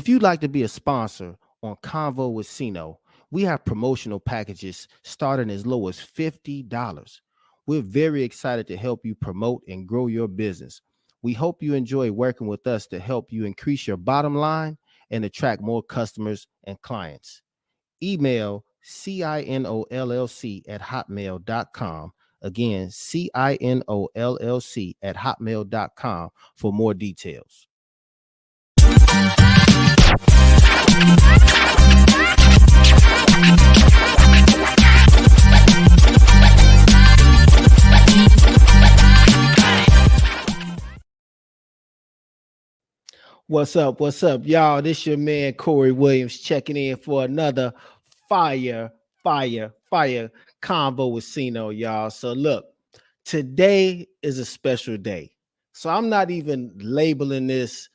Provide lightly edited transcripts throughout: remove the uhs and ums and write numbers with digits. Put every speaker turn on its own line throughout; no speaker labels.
If you'd like to be a sponsor on Convo with CINO, we have promotional packages starting as low as $50. We're very excited to help you promote and grow your business. We hope you enjoy working with us to help you increase your bottom line and attract more customers and clients. Email CINOLLC@hotmail.com. Again, CINOLLC@hotmail.com for more details. What's up? What's up, y'all? This your man Corey Williams checking in for another fire convo with CINO, y'all. So look, today is a special day. So I'm not even labeling this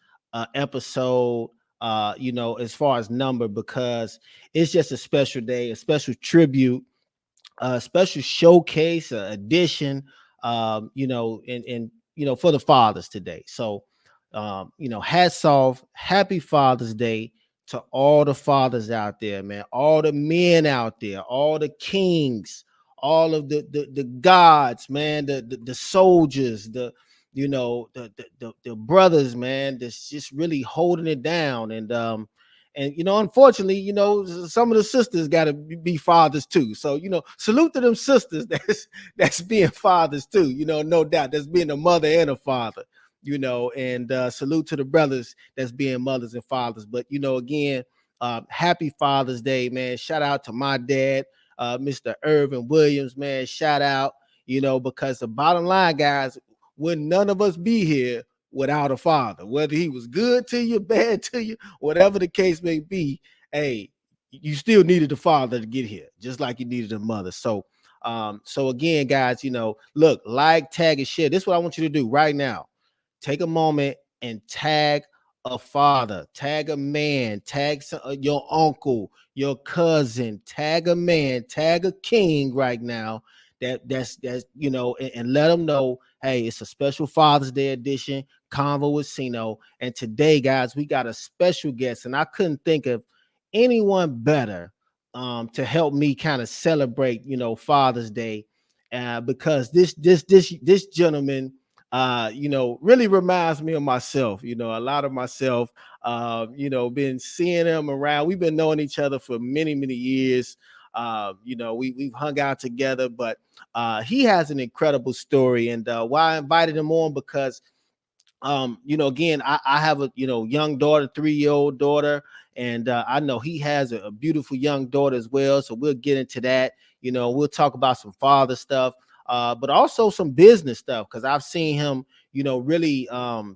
episode, as far as number, because it's just a special day, a special tribute, a special showcase, edition, for the fathers today. So hats off, happy Father's Day to all the fathers out there, man, all the men out there, all the kings, all of the gods, man, the soldiers, the brothers, man, that's just really holding it down. And unfortunately, some of the sisters got to be fathers too. So salute to them sisters that's being fathers too. No doubt, that's being a mother and a father. And salute to the brothers that's being mothers and fathers. But again, happy Father's Day, man. Shout out to my dad, Mr. Irvin Williams, man. Shout out, because the bottom line, guys, wouldn't none of us be here without a father, whether he was good to you, bad to you, whatever the case may be. Hey, you still needed a father to get here, just like you needed a mother. So again, guys, look, like, tag, and share. This is what I want you to do right now. Take a moment and tag a father, tag a man, tag your uncle, your cousin, tag a man, tag a king right now. That's and let them know, hey, it's a special Father's Day edition, Convo with CINO. And today, guys, we got a special guest, and I couldn't think of anyone better to help me kind of celebrate, Father's Day, because this gentleman, really reminds me of myself. A lot of myself. Been seeing him around. We've been knowing each other for many, many years. We've hung out together, but he has an incredible story. And why I invited him on, because again, I have a young daughter, 3-year-old daughter, and I know he has a beautiful young daughter as well. So we'll get into that. We'll talk about some father stuff, but also some business stuff, because I've seen him, really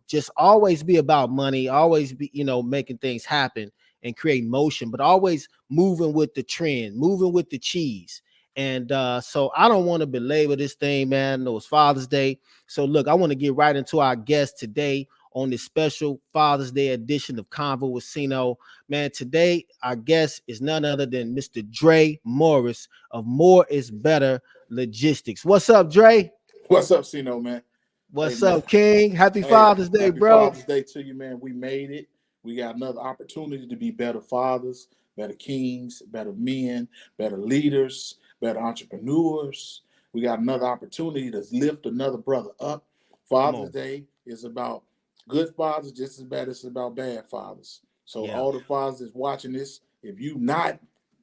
just always be about money, always be, making things happen and create motion, but always moving with the trend, moving with the cheese. And so I don't want to belabor this thing, man. I know it's Father's Day. So look, I want to get right into our guest today on this special Father's Day edition of Convo with CINO. Man, today our guest is none other than Mr. Dre Morris of More is Better Logistics. What's up, Dre?
What's up, CINO, man?
What's up, King? Happy Father's Day, bro.
Father's Day to you, man. We made it. We got another opportunity to be better fathers, better kings, better men, better leaders, better entrepreneurs. We got another opportunity to lift another brother up. Father's Day is about good fathers just as bad as it's about bad fathers. So all the fathers that's watching this, if you not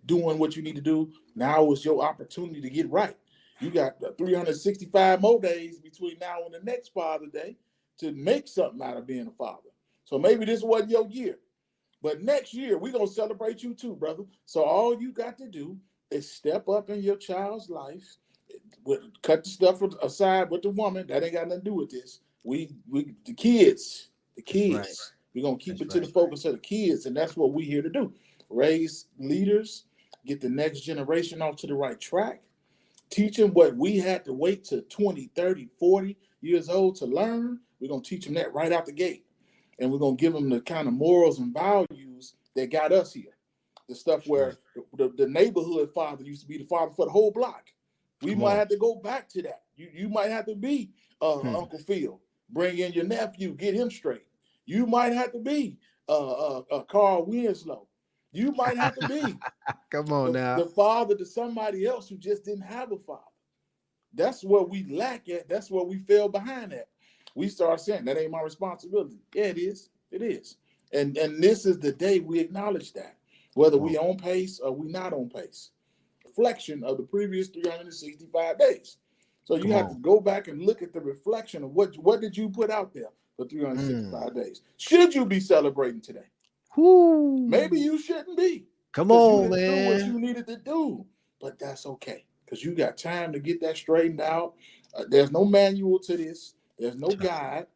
doing what you need to do, now is your opportunity to get right. You got 365 more days between now and the next Father's Day to make something out of being a father. So maybe this wasn't your year, but next year we're going to celebrate you too, brother. So all you got to do is step up in your child's life, cut the stuff aside with the woman. That ain't got nothing to do with this. The kids, right. We're going to keep it to the focus of the kids, and that's what we're here to do. Raise leaders, get the next generation off to the right track, teach them what we had to wait to 20, 30, 40 years old to learn. We're going to teach them that right out the gate. And we're going to give them the kind of morals and values that got us here. The stuff where the neighborhood father used to be the father for the whole block. We might have to go back to that. You might have to be Uncle Phil. Bring in your nephew, get him straight. You might have to be Carl Winslow. You might have to be
Come on now.
the father to somebody else who just didn't have a father. That's where we lack at. That's where we fell behind at. We start saying that ain't my responsibility. Yeah, it is. It is. And this is the day we acknowledge that, whether we on pace or we not on pace. Reflection of the previous 365 days. So you have to go back and look at the reflection of what did you put out there for 365 days. Should you be celebrating today?
Whoo.
Maybe you shouldn't be.
Come
Because you
on,
didn't do what
man.
you needed to do. But that's okay. Because you got time to get that straightened out. There's no manual to this. There's no guide.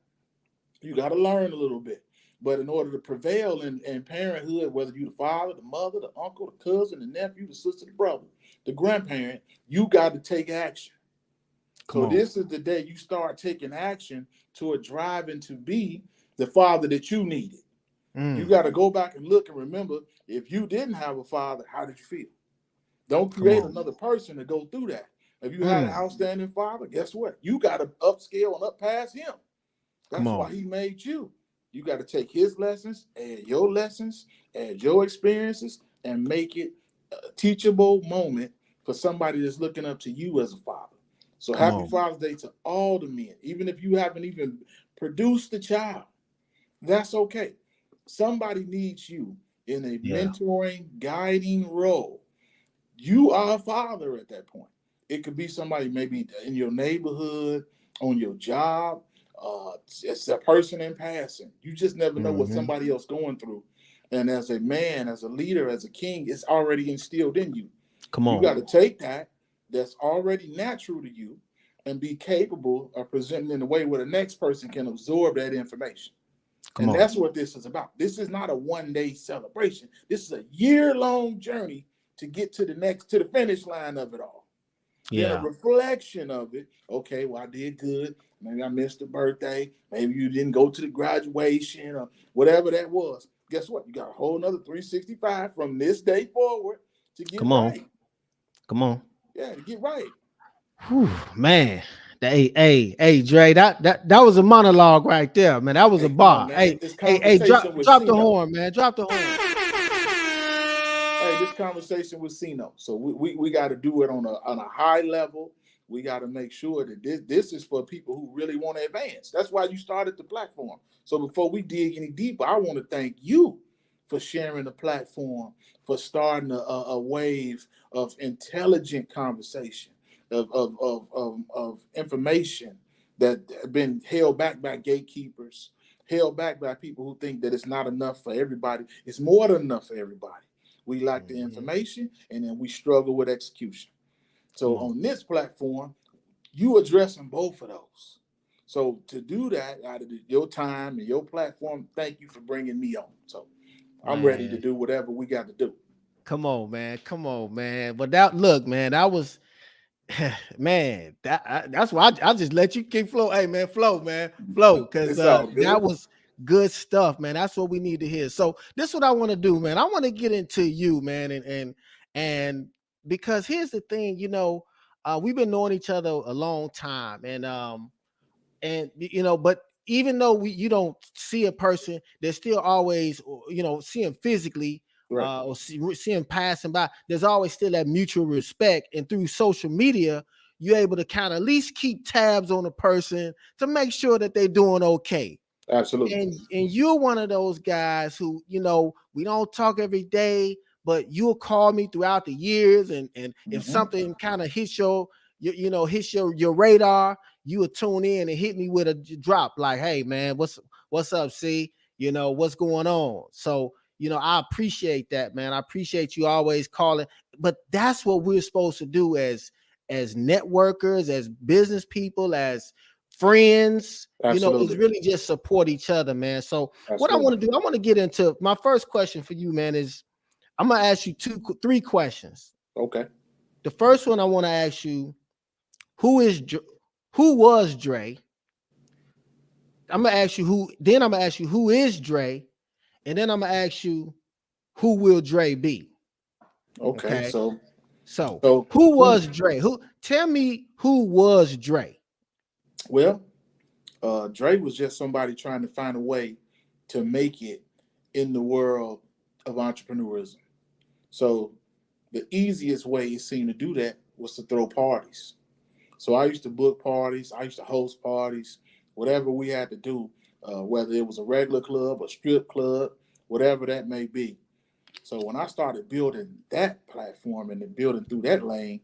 You got to learn a little bit. But in order to prevail in parenthood, whether you're the father, the mother, the uncle, the cousin, the nephew, the sister, the brother, the grandparent, you got to take action. So this is the day you start taking action toward driving to be the father that you needed. You got to go back and look and remember, if you didn't have a father, how did you feel? Don't create another person to go through that. If you had an outstanding father, guess what? You got to upscale and up past him. That's why he made you. You got to take his lessons, add your lessons, add your experiences, and make it a teachable moment for somebody that's looking up to you as a father. So happy Father's Day to all the men. Even if you haven't even produced the child, that's okay. Somebody needs you in a mentoring, guiding role. You are a father at that point. It could be somebody maybe in your neighborhood, on your job. It's a person in passing. You just never know what somebody else going through. And as a man, as a leader, as a king, it's already instilled in you. You got to take that that's already natural to you and be capable of presenting in a way where the next person can absorb that information. That's what this is about. This is not a one-day celebration. This is a year-long journey to get to the finish line of it all. Then a reflection of it. Okay, well, I did good. Maybe I missed the birthday. Maybe you didn't go to the graduation or whatever that was. Guess what? You got a whole nother 365 from this day forward to get right.
Come on.
Yeah, to get right.
Whew, man. Hey, Dre, that was a monologue right there, man. That was a
Come on,
bar.
man. This
Hey,
conversation with
drop the
CINO.
horn, man. Drop the horn.
Hey, this conversation with CINO. So we got to do it on a high level. We got to make sure that this is for people who really want to advance. That's why you started the platform. So before we dig any deeper, I want to thank you for sharing the platform, for starting a wave of intelligent conversation, of information that have been held back by gatekeepers, held back by people who think that it's not enough for everybody. It's more than enough for everybody. We lack the information, and then we struggle with execution. So on this platform, you addressing both of those. So to do that out of your time and your platform, thank you for bringing me on. So I'm ready to do whatever we got to do.
Come on, man. Come on, man. But look, man, that was, man, that's why I just let you keep flow. Hey, man, flow, because
It's all good.
that was good stuff, man. That's what we need to hear. So this is what I want to do, man. I want to get into you, man, and because here's the thing, we've been knowing each other a long time, and but even though you don't see a person, there's still always, see him physically, or see him passing by. There's always still that mutual respect, and through social media, you're able to kind of at least keep tabs on a person to make sure that they're doing okay.
Absolutely.
And you're one of those guys who, we don't talk every day, but you'll call me throughout the years, and if something kind of hits your radar, you would tune in and hit me with a drop like, hey man, what's up, see, what's going on. So I appreciate that, man. I appreciate you always calling. But that's what we're supposed to do as networkers, as business people, as friends.
Absolutely.
It's really just support each other, man. So what I want to do, I want to get into my first question for you, man, is I'm gonna ask you three questions.
Okay.
The first one I want to ask you, who was Dre? I'm gonna ask you who is Dre, and then I'm gonna ask you, who will Dre be?
Okay. So
who was Dre? Tell me who was Dre?
Well, Dre was just somebody trying to find a way to make it in the world of entrepreneurism. So the easiest way it seemed to do that was to throw parties. So I used to book parties, I used to host parties, whatever we had to do, whether it was a regular club, a strip club, whatever that may be. So when I started building that platform and then building through that lane,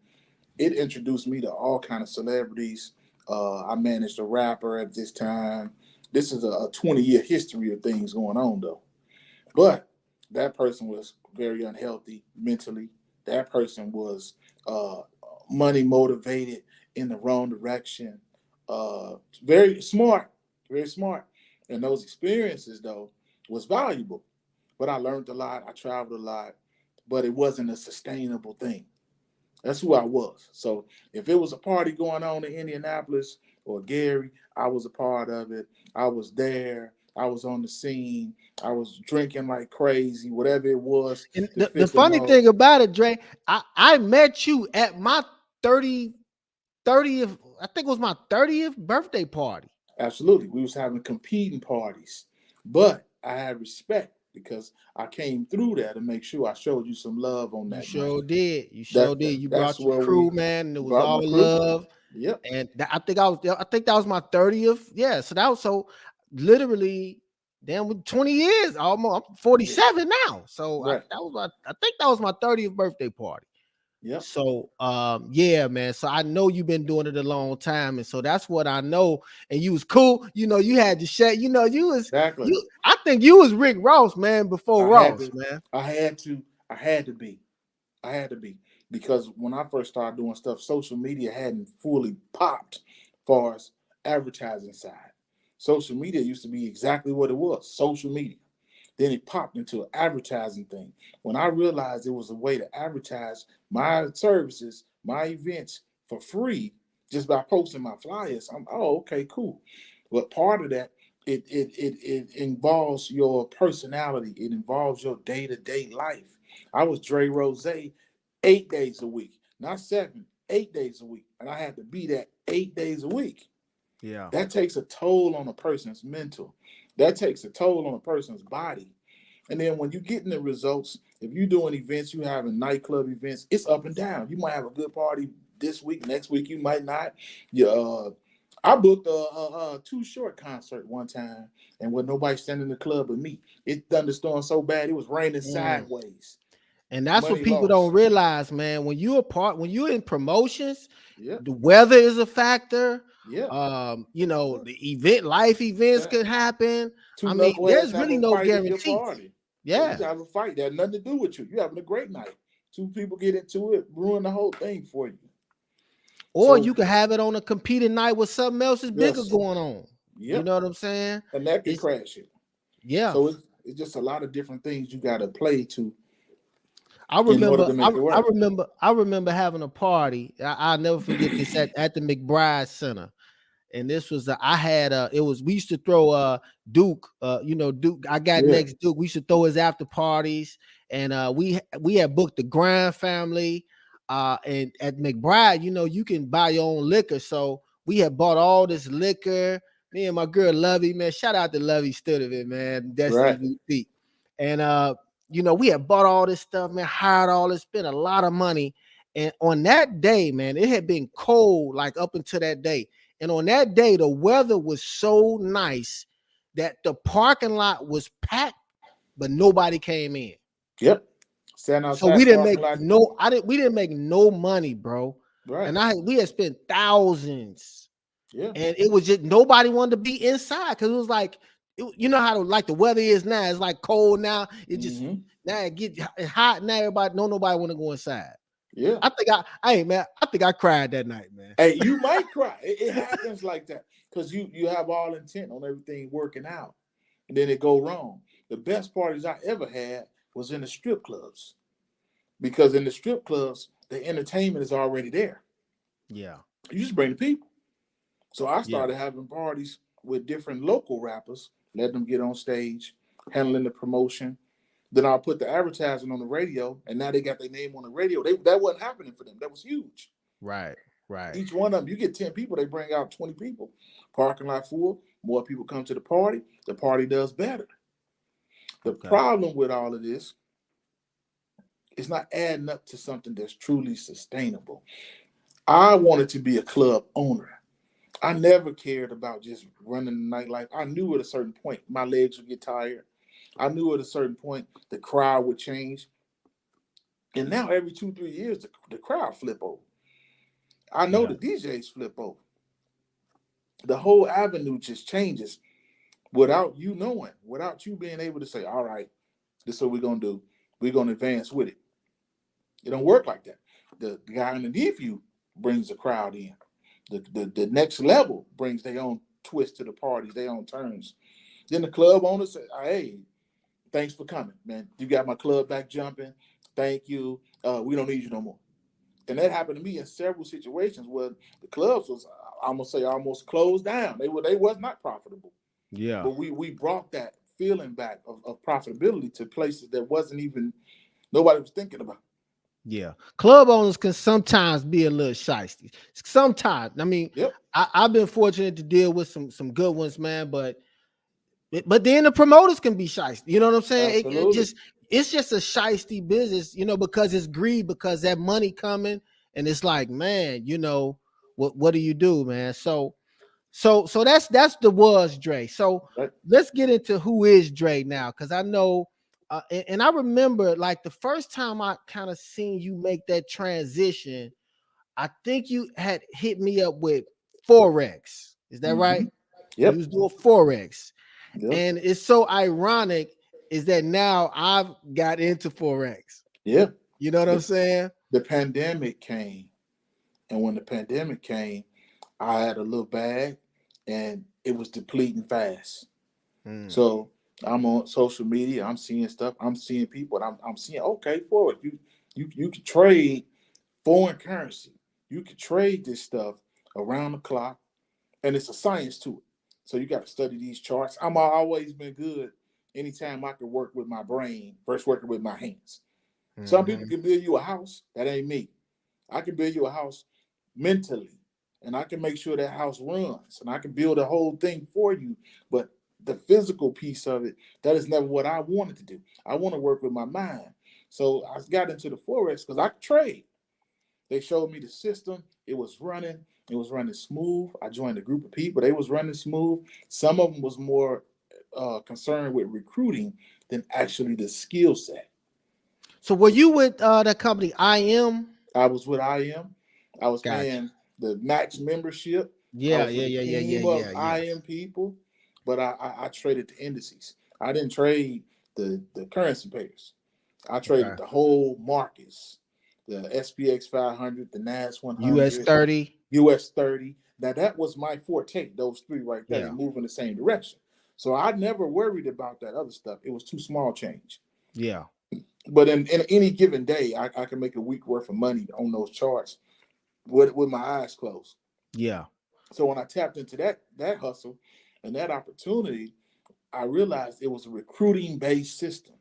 it introduced me to all kind of celebrities. I managed a rapper at this time. This is a 20-year history of things going on though. But that person was very unhealthy mentally. That person was uh, money motivated in the wrong direction. Very smart, very smart. And those experiences though was valuable. But I learned a lot. I traveled a lot, but it wasn't a sustainable thing. That's who I was. So if it was a party going on in Indianapolis or Gary, I was a part of it. I was there. I was on the scene. I was drinking like crazy, whatever it was
And
to
the
fit the
funny
mold.
thing about it, Dre, I met you at my 30th, I think it was my 30th birthday party.
Absolutely. We was having competing parties. But I had respect because I came through there to make sure I showed you some love on
You
that night.
sure did. You sure did. You
That's
brought your
where
crew,
we
man, and it was
brought my
all
crew.
love.
Yep.
And I think that was my 30th. Yeah. So that was so literally damn with 20 years, almost I'm 47 now. So
Right.
I think that was my 30th birthday party.
Yep.
So yeah, man. So I know you've been doing it a long time, and so that's what I know. And you was cool, you had to shake,
Exactly.
I think you was Rick Ross, man, before
I had
Ross,
to,
man.
I had to, I had to be. I had to be. Because when I first started doing stuff, social media hadn't fully popped as far as advertising side. Social media used to be exactly what it was, social media. Then it popped into an advertising thing. When I realized it was a way to advertise my services, my events for free, just by posting my flyers, oh, okay, cool. But part of that, it involves your personality. It involves your day-to-day life. I was Dre Rose 8 days a week, not 7, 8 days a week. And I had to be that 8 days a week.
Yeah.
That takes a toll on a person's mental. That takes a toll on a person's body. And then when you get in the results, if you're doing events, you having nightclub events, it's up and down. You might have a good party this week, next week you might not. You, I booked a Too Short concert one time, and with nobody standing in the club but me, it thunderstormed so bad it was raining
Mm.
sideways.
And that's what
Money
people don't
lost.
realize, man. When you're in promotions,
Yep.
the weather is a factor.
Yep. Yep.
Life events
That
could happen.
two
I mean,
knuckleheads
there's
have
really
a
no
fight at your
guarantee.
party. So you
Yeah.
have a fight that had nothing to do with you. You're having a great night. Two people get into it, ruin the whole thing for you.
Or
So
you could have it on a competing night with something else is bigger
yes,
going on. You
yep,
know what I'm saying?
and that could
It's
crash it.
yeah.
So it's just a lot of different things you got to play to
I
in order
remember,
to make it work.
I remember having a party. I'll never forget this at the McBride Center. And this was I had it was we used to throw Duke, Duke. I got
Yeah,
next Duke. We used to throw his after parties, and we had booked the Grind family, and at McBride, you can buy your own liquor. So we had bought all this liquor. Me and my girl Lovey, man, shout out to Lovey Studevant, man, Destiny
right.
Boutique, and we had bought all this stuff, man, hired all this, spent a lot of money, and on that day, man, it had been cold like up until that day. And on that day, the weather was so nice that the parking lot was packed, but nobody came in.
Yep. Stand
So
outside the parking lot.
we didn't make no money, bro.
Right.
And we had spent thousands,
Yeah.
and it was just nobody wanted to be inside because it was like, you know how like the weather is now. It's like cold now. It just
Hmm.
now it get hot now. Nobody want to go inside.
Yeah.
I think I cried that night, man.
Hey, you might cry. It happens like that because you have all intent on everything working out, and then it go wrong. The best parties I ever had was in the strip clubs because in the strip clubs the entertainment is already there.
Yeah,
You just bring the people. So I
yeah,
started having parties with different local rappers, let them get on stage, handling the promotion. Then I'll put the advertising on the radio, and now they got their name on the radio. That wasn't happening for them. That was huge.
right, right.
Each one of them, you get 10 people, they bring out 20 people. Parking lot full, more people come to the party does better. The
Okay.
problem with all of this is not adding up to something that's truly sustainable. I wanted to be a club owner. I never cared about just running the nightlife. I knew at a certain point my legs would get tired. I knew at a certain point the crowd would change. And now every 2, 3 years, the crowd flip over. I know
Yeah.
the DJs flip over. The whole avenue just changes without you knowing, without you being able to say, all right, this is what we're gonna do. We're gonna advance with it. It don't work like that. The guy underneath you brings the crowd in. The next level brings their own twist to the party, their own turns. Then the club owner said, hey, thanks for coming, man. You got my club back jumping. Thank you. We don't need you no more. And that happened to me in several situations where the clubs was, I'm gonna say, almost closed down. They was not profitable.
Yeah.
But we brought that feeling back of profitability to places that wasn't even nobody was thinking about.
Yeah. Club owners can sometimes be a little shisty. Sometimes. I mean,
Yep,
I've been fortunate to deal with some good ones, man. But then the promoters can be shisty. You know what I'm saying?
absolutely.
It's just a shisty business, because it's greed, because that money coming, and it's like, man, what do you do, man? So that's the was Dre. So
Right.
let's get into who is Dre now, because I know, and I remember like the first time I kind of seen you make that transition. I think you had hit me up with Forex. Is that
Mm-hmm.
right? You
Yep.
was doing Forex,
Yep.
and it's so ironic is that now I've got into Forex.
Yep.
You know what I'm
The,
saying?
the pandemic came, and when the pandemic came, I had a little bag, and it was depleting fast.
Mm,
So I'm on social media. I'm seeing stuff. I'm seeing people, and I'm seeing okay, forward. You can trade foreign currency. You can trade this stuff around the clock, and it's a science to it. So you got to study these charts. I'm always been good anytime I can work with my brain versus working with my hands. Some people
mhm.
can build you a house. That ain't me. I can build you a house mentally, and I can make sure that house runs, and I can build a whole thing for you. But the physical piece of it, that is never what I wanted to do. I want to work with my mind. So I got into the forex because I could trade. They showed me the system. It was running. It was running smooth. I joined a group of people. They was running smooth. Some of them was more concerned with recruiting than actually the skill set.
So were you with that company IM?
I was with IM. I was
Gotcha.
paying the max membership. I
Yeah,
was
yeah,
with a
yeah, yeah, yeah,
team of
yeah, yeah.
IM people, but I traded the indices. I didn't trade the currency pairs. I
Okay.
traded the whole markets, the SPX 500, the NAS
US
100,
30.
US 30. Now that was my forte. Those three right there, they
Yeah,
move in the same direction. So I never worried about that other stuff. It was too small change.
yeah,
But in any given day, I can make a week worth of money on those charts with my eyes closed.
yeah.
So when I tapped into that hustle and that opportunity, I realized it was a recruiting based system.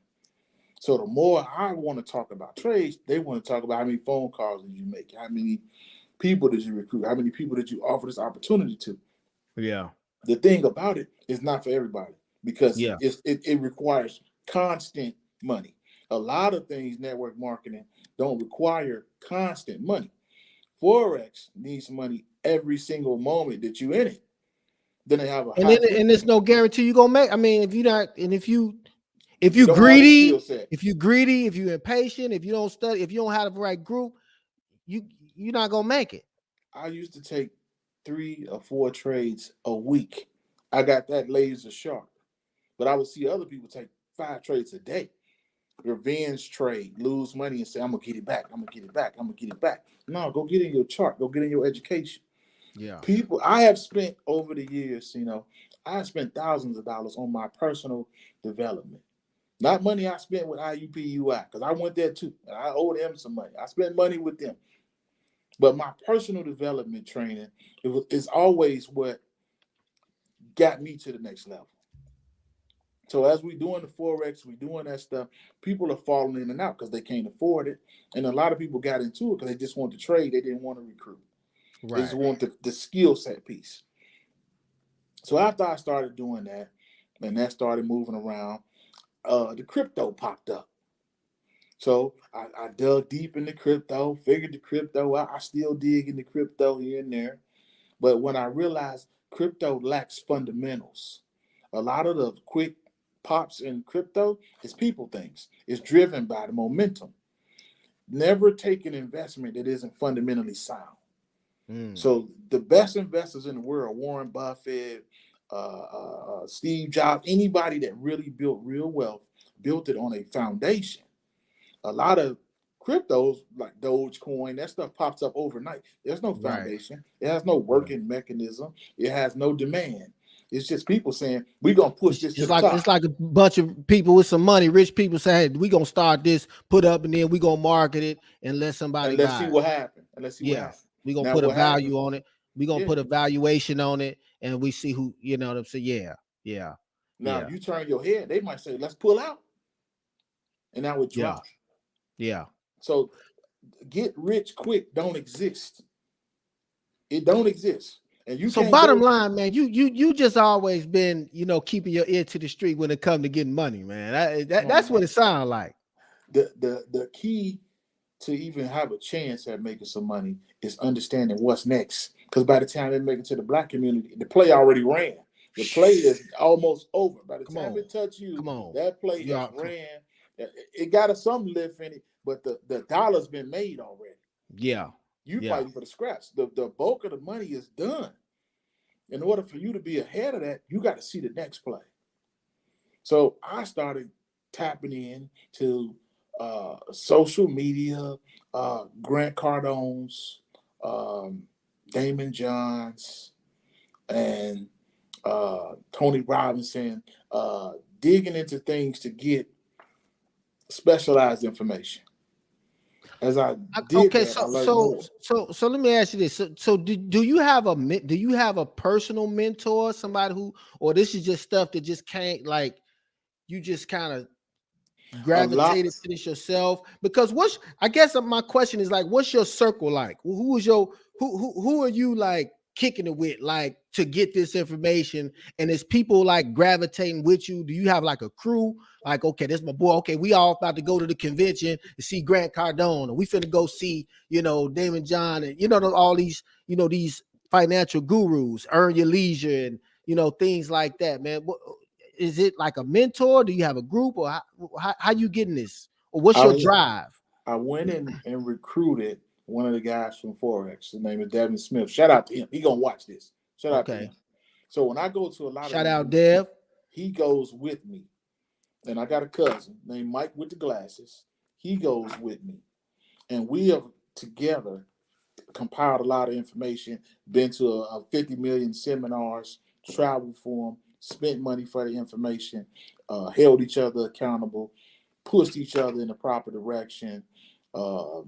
So the more I want to talk about trades, they want to talk about how many phone calls did you make, how many people did you recruit, how many people did you offer this opportunity to.
Yeah,
The thing about it is not for everybody because
yeah.
it requires constant money. A lot of things network marketing don't require constant money. Forex needs money every single moment that you in it. Then they have a
And
high
then
ticket.
and there's no guarantee you gonna make. I mean, if you not, and if
You
you
don't have the skill
greedy,
set.
if you impatient, if you don't study, if you don't have the right group, you you're not gonna make it.
I used to take 3 or 4 trades a week. I got that laser sharp. But I would see other people take 5 trades a day. Revenge trade, lose money and say, I'm gonna get it back, I'm gonna get it back, I'm gonna get it back. No, go get in your chart, go get in your education.
Yeah,
People, I have spent over the years, I have spent thousands of dollars on my personal development. Not money I spent with IUPUI, because I went there too, and I owed them some money. I spent money with them. But my personal development training is always what got me to the next level. So as we doing the forex, we doing that stuff. People are falling in and out because they can't afford it, and a lot of people got into it because they just want to trade. They didn't want to recruit. They just
right.
want the skill set piece. So after I started doing that, and that started moving around, the crypto popped up. So I dug deep into crypto, figured the crypto out. I still dig into crypto here and there. But when I realized crypto lacks fundamentals, a lot of the quick pops in crypto is people things. It's driven by the momentum. Never take an investment that isn't fundamentally sound.
Mm.
So the best investors in the world, Warren Buffett, Steve Jobs, anybody that really built real wealth, built it on a foundation. A lot of cryptos like Dogecoin, that stuff pops up overnight. There's no
Right.
foundation. It has no
Yeah.
working mechanism. It has no demand. It's just people saying we're gonna push this to the top.
It's like a bunch of people with some money, rich people say, hey, we gonna start this, put up, and then we gonna market it and let somebody
And let's see
buy it.
what happens. And let's see what
Yeah.
happens.
We gonna
Now
put a
what
value
happens?
on it. We gonna
Yeah.
put a valuation on it, and we see who, you know what I'm saying? Yeah, yeah,
Now
yeah,
if you turn your head, they might say, let's pull out. And now it
yeah,
drops.
yeah.
So get rich quick don't exist. It don't exist. And you
So
can't
bottom
go.
line, man, you just always been, keeping your ear to the street when it come to getting money, man.
Oh
That's what
man.
it sounds like.
The key to even have a chance at making some money is understanding what's next. Because by the time they make it to the black community, the play already ran. The play is almost over. By the
Come
time
on,
it touch you,
come on.
that play
You
has
are,
ran. It got some lift in it, but the dollar's been made already.
yeah,
You
yeah.
fighting for the scraps. The bulk of the money is done. In order for you to be ahead of that, you got to see the next play. So I started tapping in to social media, Grant Cardone's, um, Damon Johns, and Tony Robinson, digging into things to get specialized information. As I did
Okay,
that, I learned more.
so let me ask you this. So do you have do you have a personal mentor, somebody who, or this is just stuff that just can't, like, you just kind of
A lot.
gravitated to this yourself? Because I guess my question is, like, what's your circle like? Who is your who are you, like, kicking it with, like, to get this information? And is people, like, gravitating with you? Do you have, like, a crew? Like, okay, this is my boy. Okay, we all about to go to the convention to see Grant Cardone, or we finna go see, Damon John, and all these, these financial gurus, Earn Your Leisure, and things like that, man. Is it like a mentor? Do you have a group, or how you getting this, or what's your
I
drive?
I went in and recruited one of the guys from Forex. His name is Devin Smith. Shout out to him. He gonna watch this. Shout out to
Okay,
him. So when I go to a lot of
shout
these
out
events,
Dev.
he goes with me. And I got a cousin named Mike with the glasses. He goes with me. And we have together compiled a lot of information, been to a 50 million seminars, traveled for them, spent money for the information, held each other accountable, pushed each other in the proper direction, uh,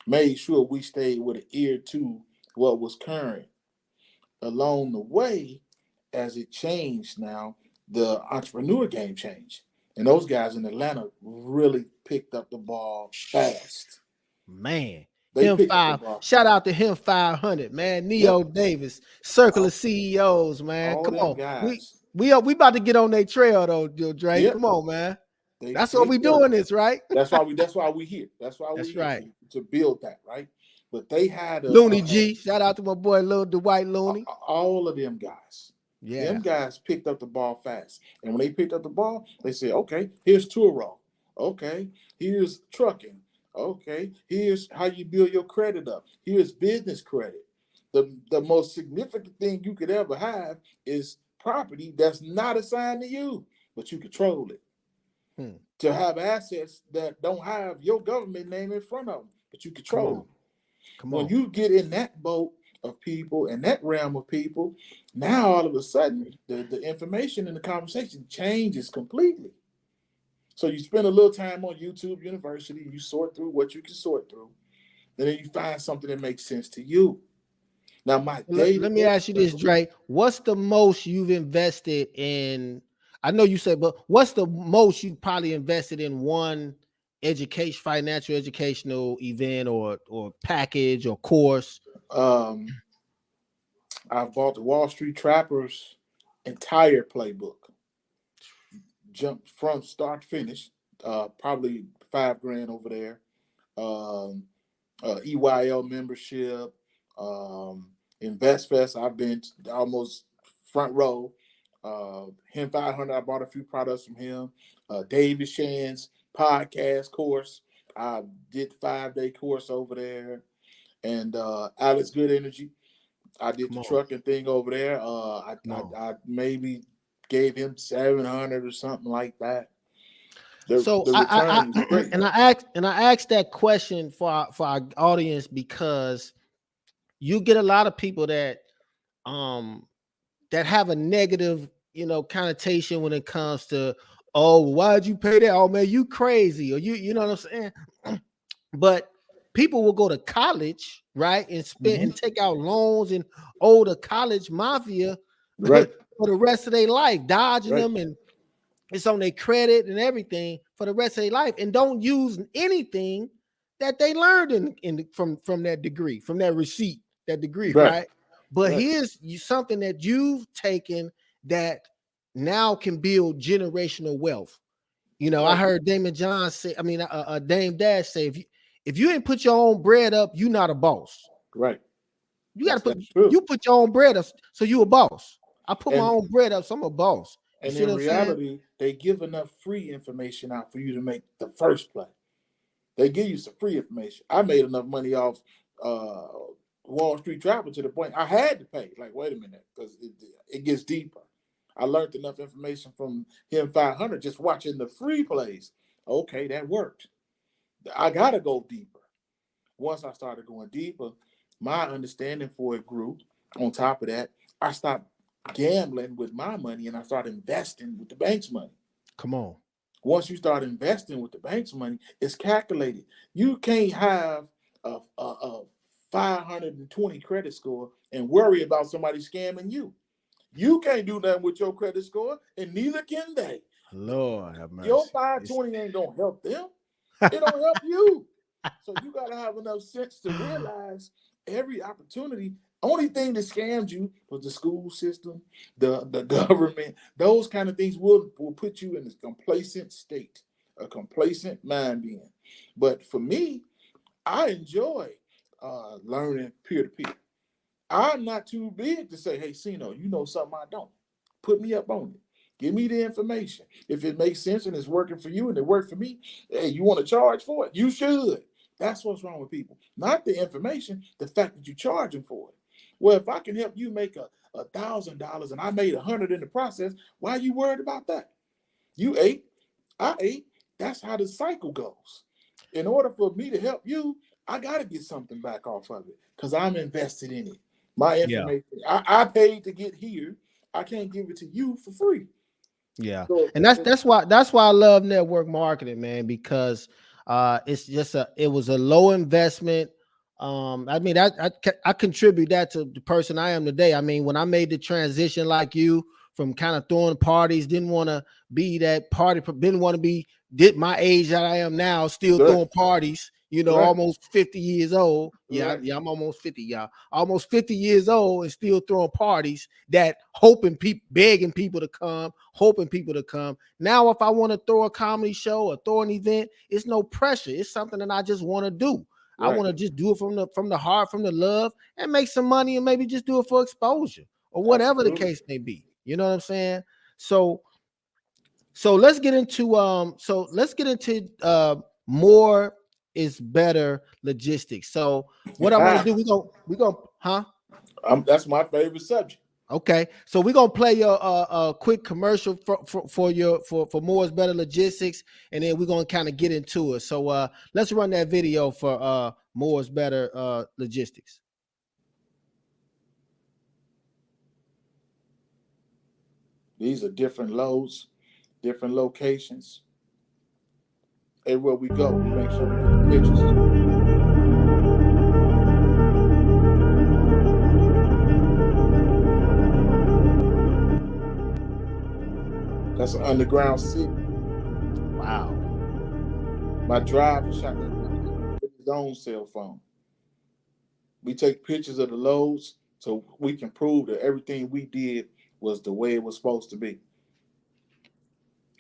made sure we stayed with an ear to what was current. Along the way, as it changed now, the entrepreneur game changed. And those guys in Atlanta really picked up the ball fast.
Man,
They
him
picked up the
five.
ball
Shout
fast.
out to him 500, man.
Yep.
Neo Davis, Circle of
All,
CEOs, man.
all
Come
them
on, we
guys.
we are we about to get on their trail though, Dre.
Yep.
Come on, man. That's what
They
we
killed
doing
it.
this, right?
That's why we here. That's why we
That's
here
right.
to build that, right? But they had
Looney G. Shout out to my boy Lil Dwight Looney.
all of them guys. Them
Yeah.
guys picked up the ball fast. And when they picked up the ball, they said, okay, here's Turo. Okay, here's trucking. Okay, here's how you build your credit up. Here's business credit. The most significant thing you could ever have is property that's not assigned to you, but you control it.
Hmm.
To have assets that don't have your government name in front of them, but you
Come
control
on.
them.
Come
When
on.
you get in that boat of people and that realm of people, now all of a sudden the information and the conversation changes completely. So you spend a little time on YouTube University, you sort through what you can sort through, and then you find something that makes sense to you. Now, my day to
Let me
day
ask you this,
struggle,
Dre. What's the most you've invested in? I know you said, but what's the most you probably invested in one education, financial educational event, or package or course?
um, I've bought the Wall Street Trappers entire playbook. jumped from start to finish. Probably $5 grand over there. EYL membership, InvestFest. I've been almost front row. Him 500. I bought a few products from him. David Shan's podcast course. I did the 5-day course over there. And Alex Good Energy. I did
Come
the
on.
trucking thing over there. I maybe gave him 700 or something like that.
So
The return is great.
and I asked that question for our audience because you get a lot of people that that have a negative, connotation when it comes to, oh, why'd you pay that? Oh man, you crazy, or you know what I'm saying? But people will go to college, right, and spend and take out loans and owe the college mafia
Right.
for the rest of their life, dodging
Right.
them, and it's on their credit and everything for the rest of their life, and don't use anything that they learned from that degree, from that receipt, that degree,
Right.
right? But
Right.
here's something that you've taken that now can build generational wealth. I
Right.
heard Damon John say, Dame Dash say, if you ain't put your own bread up, you're not a boss.
Right.
You got to
That's true.
put your own bread up, so you a boss. I put my
And
own bread up, so I'm a boss. You
and
see
in
what I'm saying?
reality, they give enough free information out for you to make the first play. They give you some free information. I made enough money off Wall Street Travel to the point I had to pay. Like, wait a minute, because it gets deeper. I learned enough information from him 500 just watching the free plays. Okay, that worked. I gotta go deeper. Once I started going deeper, my understanding for it grew. On top of that, I stopped gambling with my money and I started investing with the bank's money.
Come on.
Once you start investing with the bank's money, it's calculated. You can't have a 520 credit score and worry about somebody scamming you. You can't do nothing with your credit score, and neither can they.
Lord have
Your
mercy.
520 ain't gonna help them. It don't help you. So you gotta have enough sense to realize every opportunity. Only thing that scammed you was the school system, the government. Those kind of things will put you in a complacent state, a complacent mind being. But for me, I enjoy learning peer to peer. I'm not too big to say, hey, CINO, you know something I don't. Put me up on it. Give me the information. If it makes sense and it's working for you and it worked for me, hey, you want to charge for it? You should. That's what's wrong with people. Not the information, the fact that you're charging for it. Well, if I can help you make $1,000 and I made 100 in the process, why are you worried about that? You ate, I ate. That's how the cycle goes. In order for me to help you, I got to get something back off of it because I'm invested in it. My
Yeah.
information, I paid to get here. I can't give it to you for free.
Yeah.
So
And that's why I love network marketing, man, because it's just it was a low investment. I contribute that to the person I am today. I mean, when I made the transition like you from kind of throwing parties, didn't want to be that party, didn't want to be did my age that I am now, still
right,
throwing parties,
right,
almost 50 years old. Yeah,
right,
yeah, I'm almost 50, y'all. Almost 50 years old and still throwing parties that begging people to come, hoping people to come. Now, if I want to throw a comedy show or throw an event, it's no pressure. It's something that I just want to do. I
right.
want to just do it from the heart, from the love, and make some money, and maybe just do it for exposure or whatever the
Absolutely.
case may be. You know what I'm saying? So let's get into more is better logistics. So what I want to do, we gonna
That's my favorite subject.
okay. So we're gonna play your a quick commercial for more is better logistics, and then we're gonna kind of get into it. So let's run that video for more is better logistics.
These are different loads, different locations. Everywhere we go, we make sure we get the pictures. That's an underground city.
Wow.
My driver shot that video with his own cell phone. We take pictures of the loads so we can prove that everything we did was the way it was supposed to be.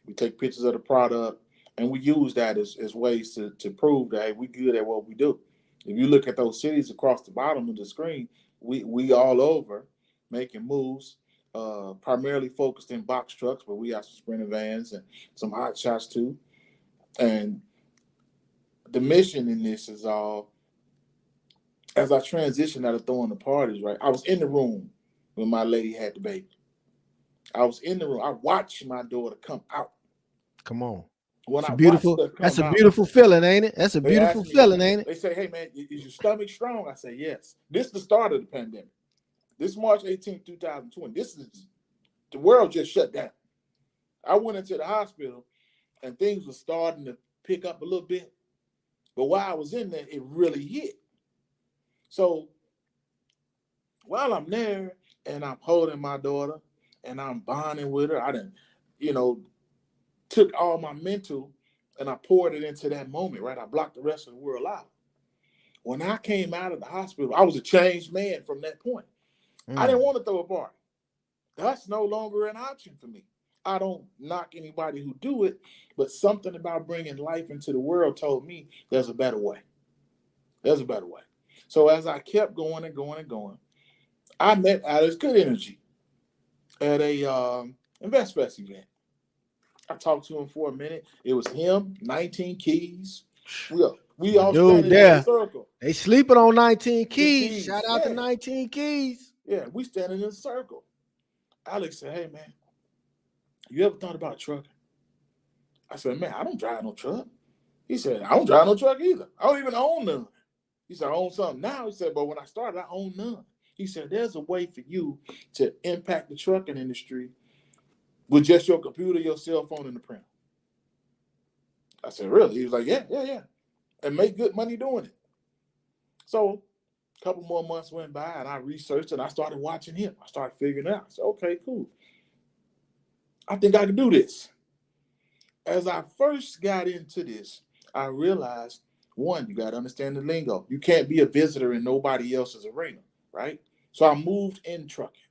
We take pictures of the product, and we use that as ways to prove that, hey, we good at what we do. If you look at those cities across the bottom of the screen, we all over making moves, primarily focused in box trucks, but we got some sprinter vans and some hot shots too. And the mission in this is all, as I transitioned out of throwing the parties, right? I was in the room when my lady had the baby. I was in the room. I watched my daughter come out.
Come on.
When
It's a
I watched
beautiful,
her
that's
come
a
out,
beautiful feeling, ain't it? That's a
they
beautiful
asked me,
feeling, ain't it?
they say, hey man, is your stomach strong? I say, yes. This is the start of the pandemic. This March 18th, 2020. This is, the world just shut down. I went into the hospital and things were starting to pick up a little bit. But while I was in there, it really hit. So while I'm there and I'm holding my daughter and I'm bonding with her, I didn't, you know, took all my mental and I poured it into that moment, right? I blocked the rest of the world out. When I came out of the hospital, I was a changed man from that point. I didn't want to throw a party. That's no longer an option for me. I don't knock anybody who do it, but something about bringing life into the world told me there's a better way. There's a better way. So as I kept going and going and going, I met Alex Good Energy at a InvestFest event. I talked to him for a minute. It was him, 19 Keys. We
My
all
dude
standing in a
there.
circle.
They sleeping on 19
The
keys. Shout
Keys,
out to
yeah,
19 keys.
yeah. We standing in a circle. Alex said, "Hey man, you ever thought about trucking?" I said, "Man, I don't drive no truck." He said, "I don't drive no truck either. I don't even own none." He said, "I own something now." He said, "But when I started, I owned none." He said, "There's a way for you to impact the trucking industry with just your computer, your cell phone, and the printer." I said, "Really?" He was like, "Yeah, yeah, yeah, and make good money doing it." So a couple more months went by, and I researched and I started watching him. I started figuring it out. I said, "Okay, cool. I think I can do this." As I first got into this, I realized, one, you got to understand the lingo. You can't be a visitor in nobody else's arena, right? So I moved in trucking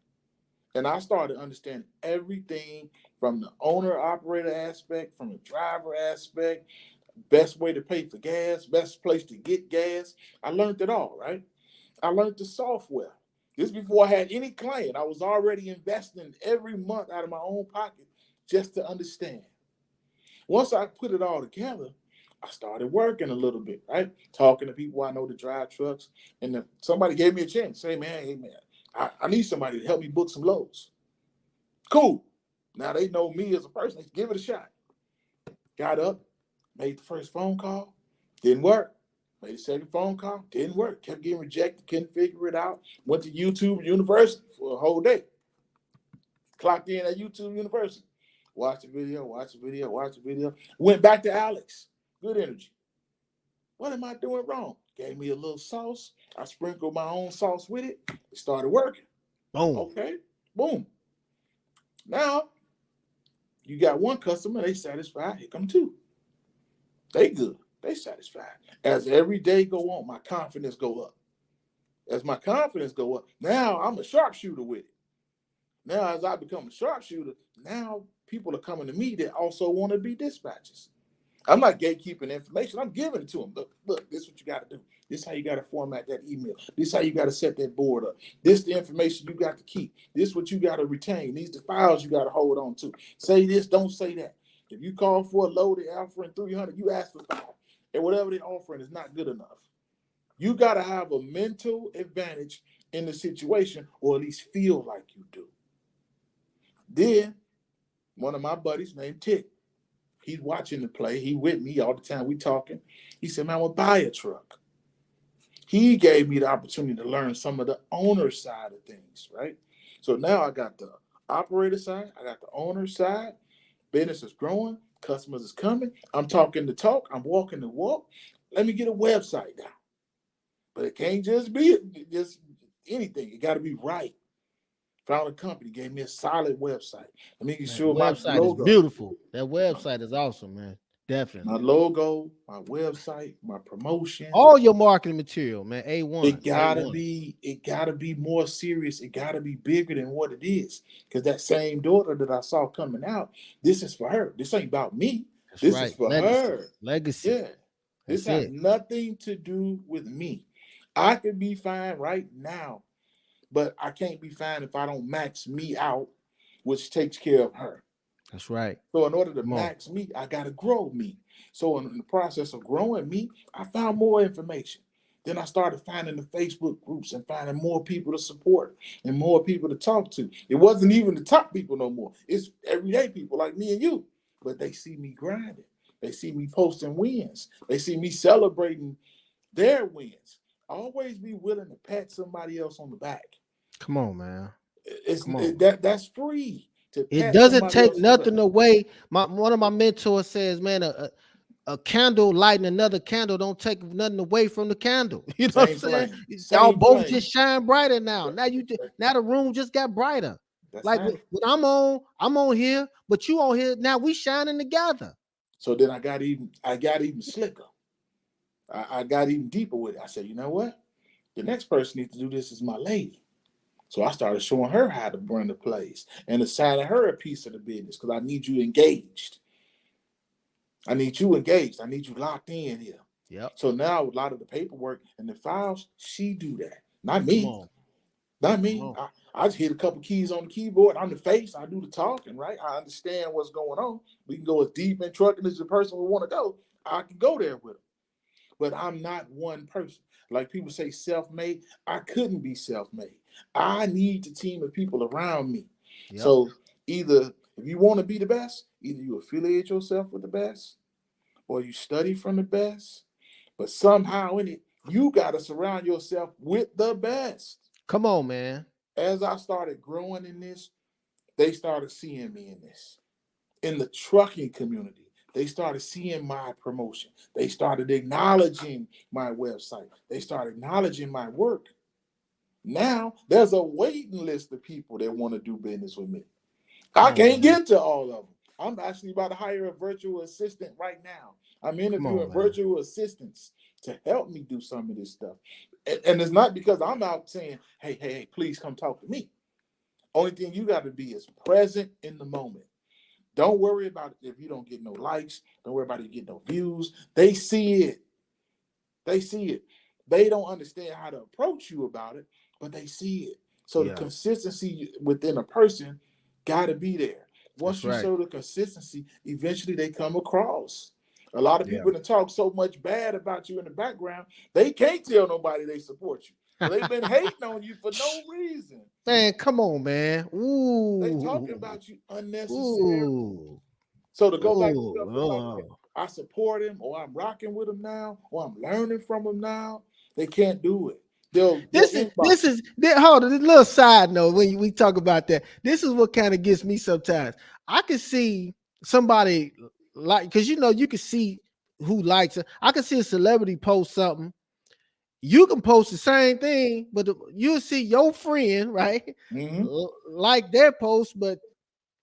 and I started understanding everything from the owner operator aspect, from the driver aspect, best way to pay for gas, best place to get gas. I learned it all, right? I learned the software. This before I had any client. I was already investing every month out of my own pocket just to understand. Once I put it all together, I started working a little bit, right? Talking to people I know to drive trucks. And then somebody gave me a chance. Say, man, hey, man, I need somebody to help me book some loads. Cool. Now they know me as a person. Let's give it a shot. Got up, made the first phone call. Didn't work. Made the second phone call. Didn't work. Kept getting rejected. Couldn't figure it out. Went to YouTube University for a whole day. Clocked in at YouTube University. Watch the video, watch the video, watch the video. Went back to Alex. Good Energy. What am I doing wrong? Gave me a little sauce. I sprinkled my own sauce with it. It started working.
Boom.
Okay. Boom. Now you got one customer, they satisfied. Here come two. They good. They satisfied. As every day go on, my confidence go up. As my confidence go up, now I'm a sharpshooter with it. Now, as I become a sharpshooter, now people are coming to me that also want to be dispatchers. I'm not gatekeeping information. I'm giving it to them. Look, this is what you got to do. This is how you got to format that email. This is how you got to set that board up. This is the information you got to keep. This is what you got to retain. These are the files you got to hold on to. Say this, don't say that. If you call for a load, they're offering 300, you ask for 5. And whatever they're offering is not good enough. You got to have a mental advantage in the situation, or at least feel like you do. Then, one of my buddies named Tick, he's watching the play. He with me all the time. We talking. He said, man, I want to buy a truck. He gave me the opportunity to learn some of the owner side of things, right? So now I got the operator side. I got the owner side. Business is growing. Customers is coming. I'm talking the talk. I'm walking the walk. Let me get a website now. But it can't just be just anything. It got to be right. Found a company, gave me a solid website. Let me
Man, the
show my
website is
logo.
beautiful. That website is awesome, man. Definitely.
My logo, my website, my promotion.
All your marketing material, man. A1. A1.
It gotta be more serious. It gotta be bigger than what it is. Because that same daughter that I saw coming out, this is for her. This ain't about me.
That's
This is
right.
for
Legacy.
her.
Legacy.
Yeah. This
That's
has
it.
nothing to do with me. I could be fine right now, but I can't be fine if I don't max me out, which takes care of her.
That's right.
So in order to
Come on.
max me, I got to grow me. So in the process of growing me, I found more information. Then I started finding the Facebook groups and finding more people to support and more people to talk to. It wasn't even the top people no more. It's everyday people like me and you. But they see me grinding. They see me posting wins. They see me celebrating their wins. Always be willing to pat somebody else on the back.
Come on, man. Come on.
That's free to
It
pat
doesn't
somebody
take
else on the back.
nothing away. One of my mentors says, man, a candle lighting another candle don't take nothing away from the candle. You know what I'm
Same
saying?
flame,
Y'all
same
both
flame.
just shine brighter now.
That-
Now now the room just got brighter.
That's
Like
how.
when I'm on here, but you on here. Now we shining together.
So then I got even slicker. I got even deeper with it. I said, you know what? The next person needs to do this is my lady. So I started showing her how to run the place and assigning her a piece of the business because I need you engaged. I need you engaged. I need you locked in here.
Yep.
So now a lot of the paperwork and the files, she do that. Not
Come
me.
on.
Not
Come
me.
on.
I just hit a couple keys on the keyboard. I'm the face. I do the talking, right? I understand what's going on. We can go as deep in trucking as the person we want to go. I can go there with them. But I'm not one person. Like people say self-made. I couldn't be self-made. I need the team of people around me.
Yep.
So either if you want to be the best, either you affiliate yourself with the best or you study from the best. But somehow in it, you got to surround yourself with the best.
Come on, man.
As I started growing in this, they started seeing me in this. In the trucking community, they started seeing my promotion. They started acknowledging my website. They started acknowledging my work. Now there's a waiting list of people that want to do business with me. I
Come on,
can't
man.
get to all of them. I'm actually about to hire a virtual assistant right now. I'm
Come on,
interviewing
man.
virtual assistants to help me do some of this stuff. And it's not because I'm out saying, hey, please come talk to me. Only thing you got to be is present in the moment. Don't worry about it if you don't get no likes. Don't worry about it if you get no views. They see it. They see it. They don't understand how to approach you about it, but they see it. So the
Yeah,
consistency within a person got to be there.
that's
Once you
right.
show the consistency, eventually they come across. A lot of
Yeah.
people that talk so much bad about you in the background, they can't tell nobody they support you. So they've been hating on you for no reason.
Man, come on, man.
They talking
Ooh.
about you unnecessarily.
Ooh.
So to go back to
Ooh.
stuff about
Oh.
I support him or I'm rocking with him now or I'm learning from him now, they can't do it. They'll inbox
This is hold on, this little side note when we talk about that. This is what kind of gets me sometimes. I can see somebody like because you can see who likes it. I can see a celebrity post something. You can post the same thing, but you'll see your friend, right?
you. Mm-hmm.
Like their post, but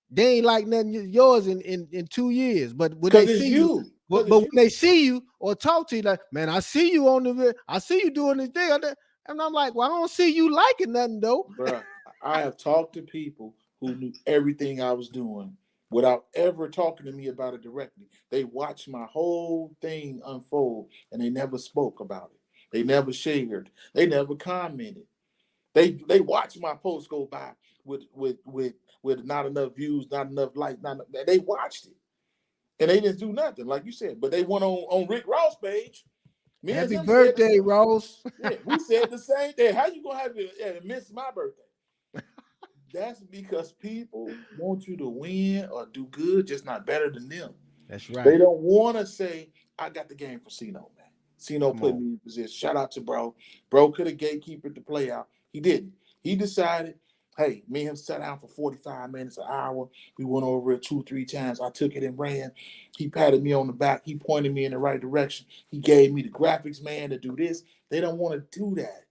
they ain't like nothing yours in 2 years. But when they
Because it's
see you,
you.
but,
Because
but
it's
when
you.
they see you or talk to you, like, man, I see you on I see you doing this thing. And I'm like, well, I don't see you liking nothing though.
Bruh, I have talked to people who knew everything I was doing without ever talking to me about it directly. They watched my whole thing unfold and they never spoke about it. They never shared. They never commented. They watched my post go by with not enough views, not enough likes, not enough, they watched it. And they didn't do nothing, like you said. But they went on Rick Ross' page. Me and
Happy
him said the
birthday,
same.
Rose.
Yeah, we said the same thing. How you gonna have to miss my birthday? That's because people want you to win or do good, just not better than them.
That's
They
right.
don't want to say, I got the game for CINO, man. CINO
Come
put
on.
me in position. Shout out to bro. Bro could have gatekeepered the play out. He didn't. He decided, hey, me and him sat down for 45 minutes, an hour. We went over it 2, 3 times. I took it and ran. He patted me on the back. He pointed me in the right direction. He gave me the graphics man to do this. They don't want to do that.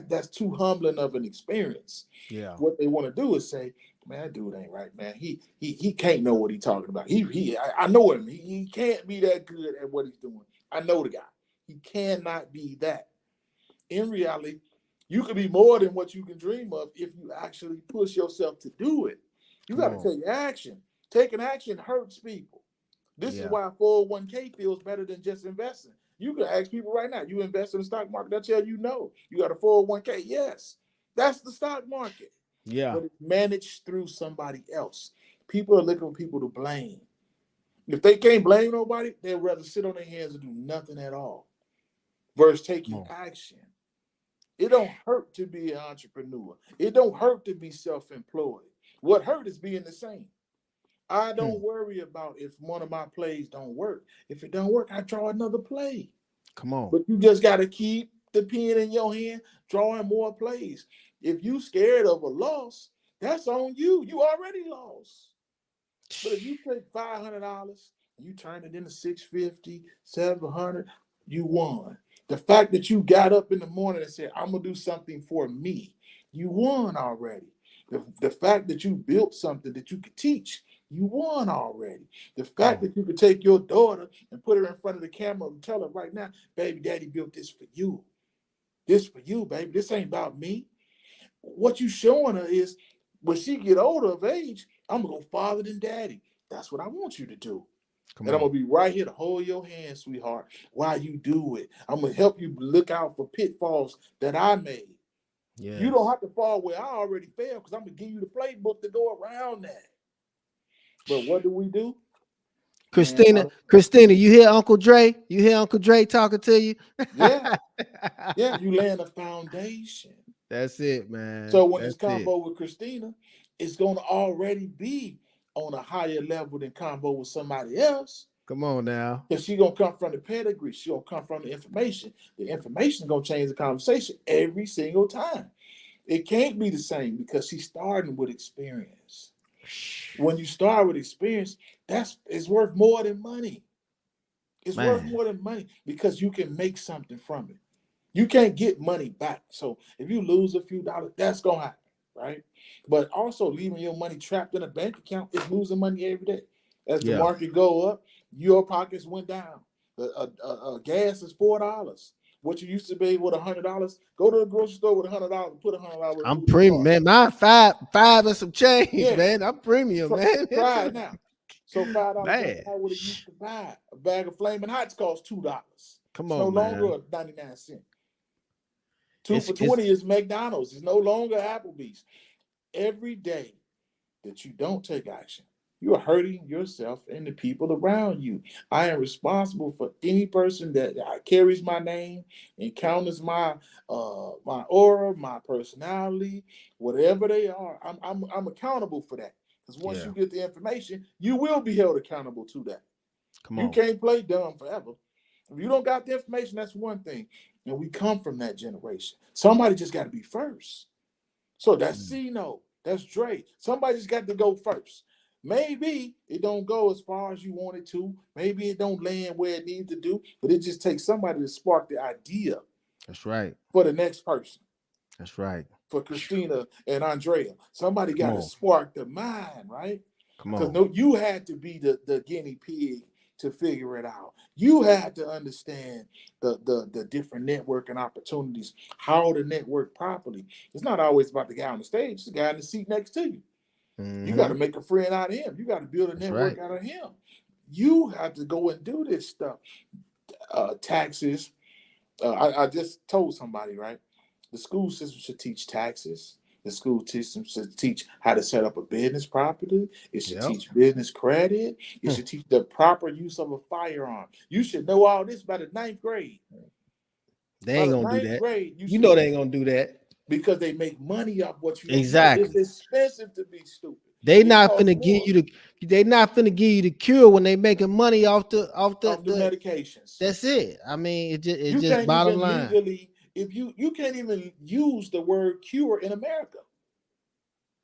that's too humbling of an experience.
Yeah.
What they want to do is say, man, that dude ain't right, man. He can't know what he's talking about. I know him. He can't be that good at what he's doing. I know the guy. He cannot be that. In reality, you can be more than what you can dream of if you actually push yourself to do it. You
Come
got to
on.
take action. Taking action hurts people. This is
Yeah.
why 401k feels better than just investing. You can ask people right now, you invest in the stock market, they'll tell you no. You got a 401k. Yes, that's the stock market.
Yeah.
But it's managed through somebody else. People are looking for people to blame. If they can't blame nobody, they'd rather sit on their hands and do nothing at all versus
Come
taking
on.
action. It don't hurt to be an entrepreneur. It don't hurt to be self-employed. What hurt is being the same. I don't
Hmm.
worry about if one of my plays don't work. If it don't work, I draw another play.
Come on.
But you just got to keep the pen in your hand, drawing more plays. If you scared of a loss, that's on you. You already lost. But if you take $500 and you turn it into 650, 700, you won. The fact that you got up in the morning and said, I'm gonna do something for me, you won already. The fact that you built something that you could teach, you won already. The
Come
fact
on.
that you could take your daughter and put her in front of the camera and tell her right now, baby, daddy built this for you. This for you, baby. This ain't about me. What you showing her is when she get older of age, I'm gonna go farther than daddy. That's what I want you to do.
Come
And I'm
on.
gonna be right here to hold your hand, sweetheart, while you do it. I'm gonna help you look out for pitfalls that I made. You don't
Yes.
have to fall where I already fell because I'm gonna give you the playbook to go around that. But what do? Man,
Christina, you hear Uncle Dre? You hear Uncle Dre talking to you?
yeah, yeah, you laying a foundation.
That's it, man.
So when it's
That's it.
convo with Christina, it's gonna already be on a higher level than convo with somebody else.
Come on now.
Because she gonna come from the pedigree, she gonna come from the information. The information gonna change the conversation every single time. It can't be the same because she's starting with experience. When you start with experience, that's it's worth more than money. It's worth
Man.
more than money because you can make something from it. You can't get money back. So if you lose a few dollars, that's gonna happen, right? But also leaving your money trapped in a bank account is losing money every day. As the
Yeah.
market go up, your pockets went down. Gas is $4. What you used to be with $100, go to the grocery store with $100 and put $100 with
I'm
food in the
premium,
car.
man. Mine five and some change,
Yeah,
man. I'm premium, man.
try it now. So $5 ain't
Man.
buy what it used to buy. A bag of Flaming Hots costs $2.
Come
It's no
on,
longer
man.
a 99 cent. Two
It's
for
it's
20 is McDonald's. It's no longer Applebee's. Every day that you don't take action, you are hurting yourself and the people around you. I am responsible for any person that carries my name, encounters my aura, my personality, whatever they are. I'm accountable for that. Because once
yeah.
you get the information, you will be held accountable to that.
Come
You
on.
can't play dumb forever. If you don't got the information, that's one thing. And we come from that generation. Somebody just got to be first. So that's
Mm.
CINO. That's Dre. Somebody's got to go first. Maybe it don't go as far as you want it to. Maybe it don't land where it needs to do. But it just takes somebody to spark the idea
That's right.
for the next person.
That's right.
For Christina and Andrea, somebody
Come
got to
on.
spark the mind, right?
Come
Because
on.
no, you had to be the guinea pig to figure it out. You had to understand the different networking opportunities, how to network properly. It's not always about the guy on the stage, it's the guy in the seat next to you. You got
Hmm.
to make a friend out of him. You got to build a
That's
network
right.
out of him. You have to go and do this stuff. Taxes. I just told somebody, right? The school system should teach taxes. The school system should teach how to set up a business properly. It should
Yep.
teach business credit. It should teach the proper use of a firearm. You should know all this by the ninth grade.
They
By
ain't
the
gonna do
ninth
that.
grade, you
You
should
know they ain't gonna do that.
because they make money off what you don't know. It's
Exactly.
expensive to be stupid.
They
It
not
costs
finna give
more
you the they not finna give you the cure when they making money off
off the
the
medications.
that's it. I mean, it's
You
just
can't
bottom
even
line.
legally, if you can't even use the word cure in America.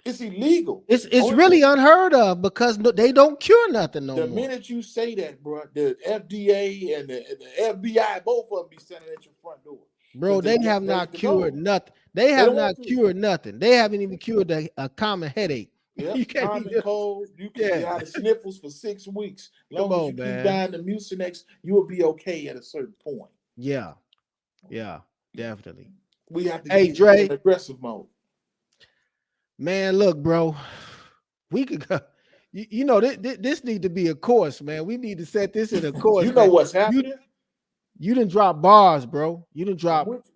It's illegal.
It's
Only thing
really unheard of because they don't cure nothing no
the
more.
minute you say that, bro, the FDA and the FBI, both of them be standing at your front door.
Bro, they have
They
not
the
cured
goal.
nothing. They
They
have
don't
not
want to.
cured nothing. They haven't even cured a common headache.
Yep,
You can't
common
even.
cold. You
Yeah,
got the sniffles for 6 weeks. As
come
long as you
on,
keep
man.
buying the Mucinex, you will be okay at a certain point.
Yeah, yeah, definitely.
We have to
Hey,
get in
Dre,
aggressive mode.
man, look, bro, we could go. You know, this need to be a course, man. We need to set this in a
You
course,
know
man.
what's
You
happening?
you didn't drop bars, bro.
I'm with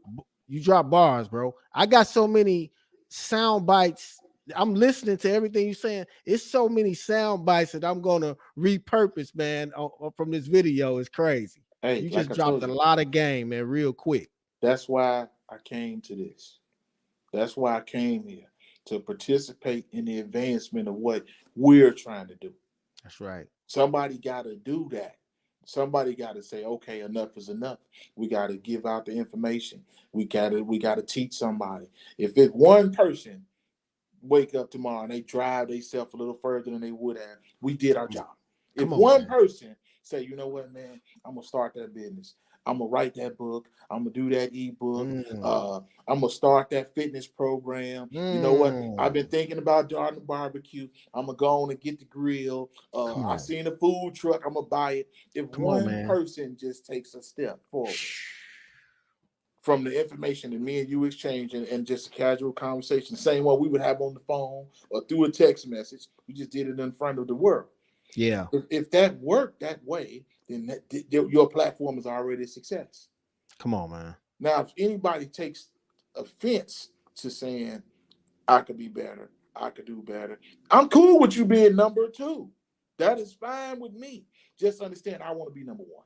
You drop bars, bro. I got so many sound bites. I'm listening to everything you're saying. It's so many sound bites that I'm gonna repurpose, man, from this video. It's crazy.
you. Hey,
You
like
just
I
dropped
told
a
you,
lot of game, man, real quick.
that's why I came to this. That's why I came here to participate in the advancement of what we're trying to do.
That's right.
Somebody got to do that. Somebody got to say, okay, enough is enough. We got to give out the information. We got to teach somebody. If it's one person wake up tomorrow and they drive themselves a little further than they would have, we did our job. If
Come on,
one
man.
person say, you know what, man, I'm gonna start that business. I'm gonna write that book. I'm gonna do that ebook. I'm gonna start that fitness program. You know what? I've been
Mm.
thinking about doing the barbecue. I'm gonna go on and get the grill.
Come
I
on.
seen a food truck. I'm gonna buy it. If
Come on,
one
man.
person just takes a step forward from the information that me and you exchange and just a casual conversation, same one we would have on the phone or through a text message. We just did it in front of the world.
Yeah.
If that worked that way, then your platform is already a success.
Come on, man.
Now, if anybody takes offense to saying, I could be better, I could do better, I'm cool with you being number two. That is fine with me. Just understand I want to be number one.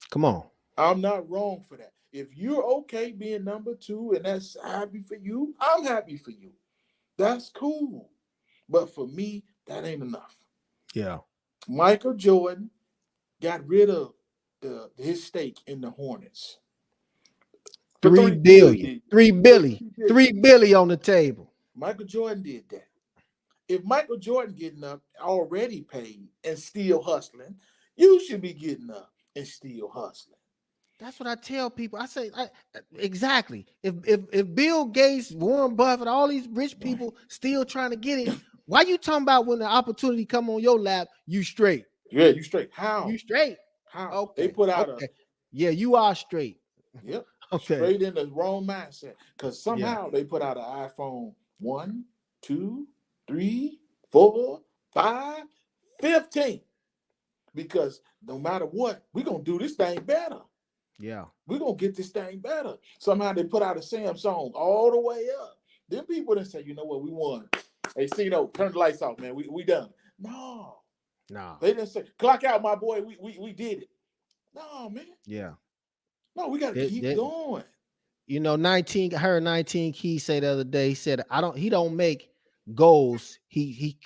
Come on.
I'm not wrong for that. If you're okay being number two and that's happy for you, I'm happy for you. That's cool. But for me, that ain't enough.
Yeah.
Michael Jordan got rid of his stake in the Hornets for
3
$3
billion.
billion.
3
For
billion.
3 billion.
3 billion on the table.
Michael Jordan did that. If Michael Jordan getting up already paid and still hustling, you should be getting up and still hustling.
That's what I tell people. I say exactly. If Bill Gates, Warren Buffett, all these rich people still trying to get it, why you talking about when the opportunity come on your lap, you straight?
Yeah, you straight.
You
How?
straight.
How? They
Okay.
put out a
Okay. Yeah, you are straight.
yep,
Okay.
straight in the wrong mindset. Because
Yeah.
somehow they put out an iPhone 1, 2, 3, 4, 5, 15. Because no matter what, we're gonna do this thing better.
Yeah.
We're gonna get this thing better. Somehow they put out a Samsung all the way up. Then people that say, you know what, we won. Hey, CINO, turn the lights off, man. We done. No.
No.
They didn't say, clock out, my boy. We did it. No, man.
Yeah.
No, we gotta keep going.
You know, 19, I heard 19 Keys say the other day, he said, he don't make goals, he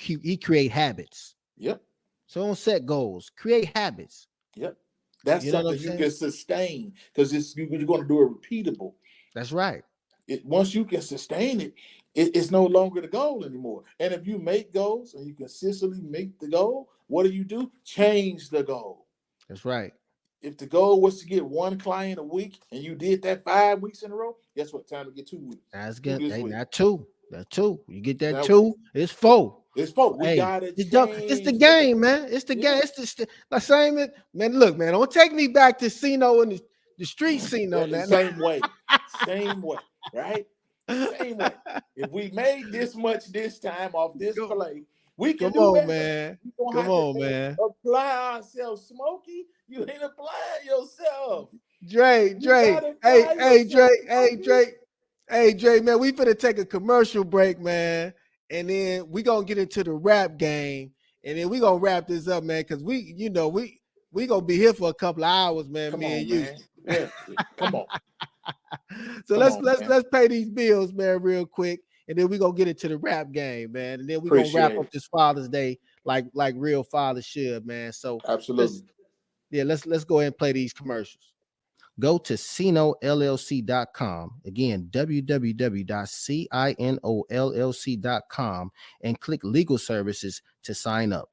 create habits.
Yep.
So don't set goals, create habits.
Yep. That's
You know what I'm
something you
saying?
can sustain because you're going to do it repeatable.
That's right.
Once you can sustain it, it's no longer the goal anymore. And if you make goals and you consistently make the goal, what do? Change the goal.
That's right.
If the goal was to get one client a week and you did that 5 weeks in a row, guess what? Time to get 2 weeks.
That's
Do
good.
this
Hey,
week.
not two. That's two. You get that
Now,
two, it's four.
it's four. We
Hey,
gotta
it's the
change the
game,
goal.
man. It's the game.
Yeah.
It's the same. Man, look, man, don't take me back to CINO and the street CINO now.
Same way. Same way. Right? Same way. If we made this much this time off this play, we can
Come
do
on,
better.
man.
We don't
Come
have to
on, man.
apply ourselves. Smokey, you ain't applying yourself.
Dre.
You gotta
Hey,
apply
hey, Dre.
yourself,
Hey,
Smokey.
Dre. Hey, Dre, man, we finna take a commercial break, man. And then we gonna get into the rap game. And then we gonna wrap this up, man, because we gonna be here for a couple of hours, man,
Come
me
on,
and you.
man. Yeah. Come on.
So
Come on, man.
let's pay these bills, man, real quick, and then we gonna get into the rap game, man, and then we gonna wrap
Appreciate
up
it.
this Father's Day like real fathers should, man. So
Absolutely.
let's go ahead and play these commercials. Go to CINOLLC.com. Again, www.CINOLLC.com and click legal services to sign up.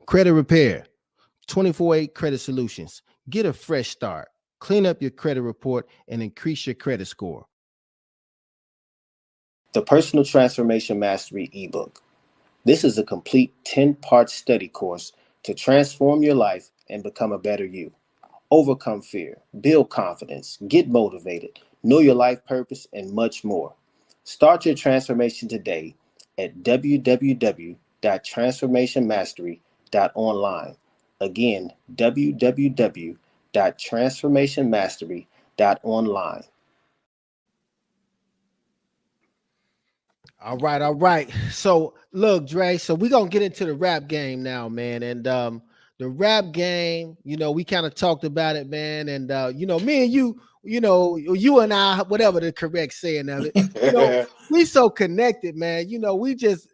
Credit repair, 24/8 credit solutions. Get a fresh start. clean up your credit report, and increase your credit score.
The Personal Transformation Mastery ebook. This is a complete 10-part study course to transform your life and become a better you. Overcome fear, build confidence, get motivated, know your life purpose, and much more. Start your transformation today at www.transformationmastery.online. Again, www.transformationmastery.online.
All right, all right. So look, Dre. So we're gonna get into the rap game now, man. And the rap game, we kind of talked about it, man. And me and you, you and I, whatever the correct saying of it, we so connected, man. We just,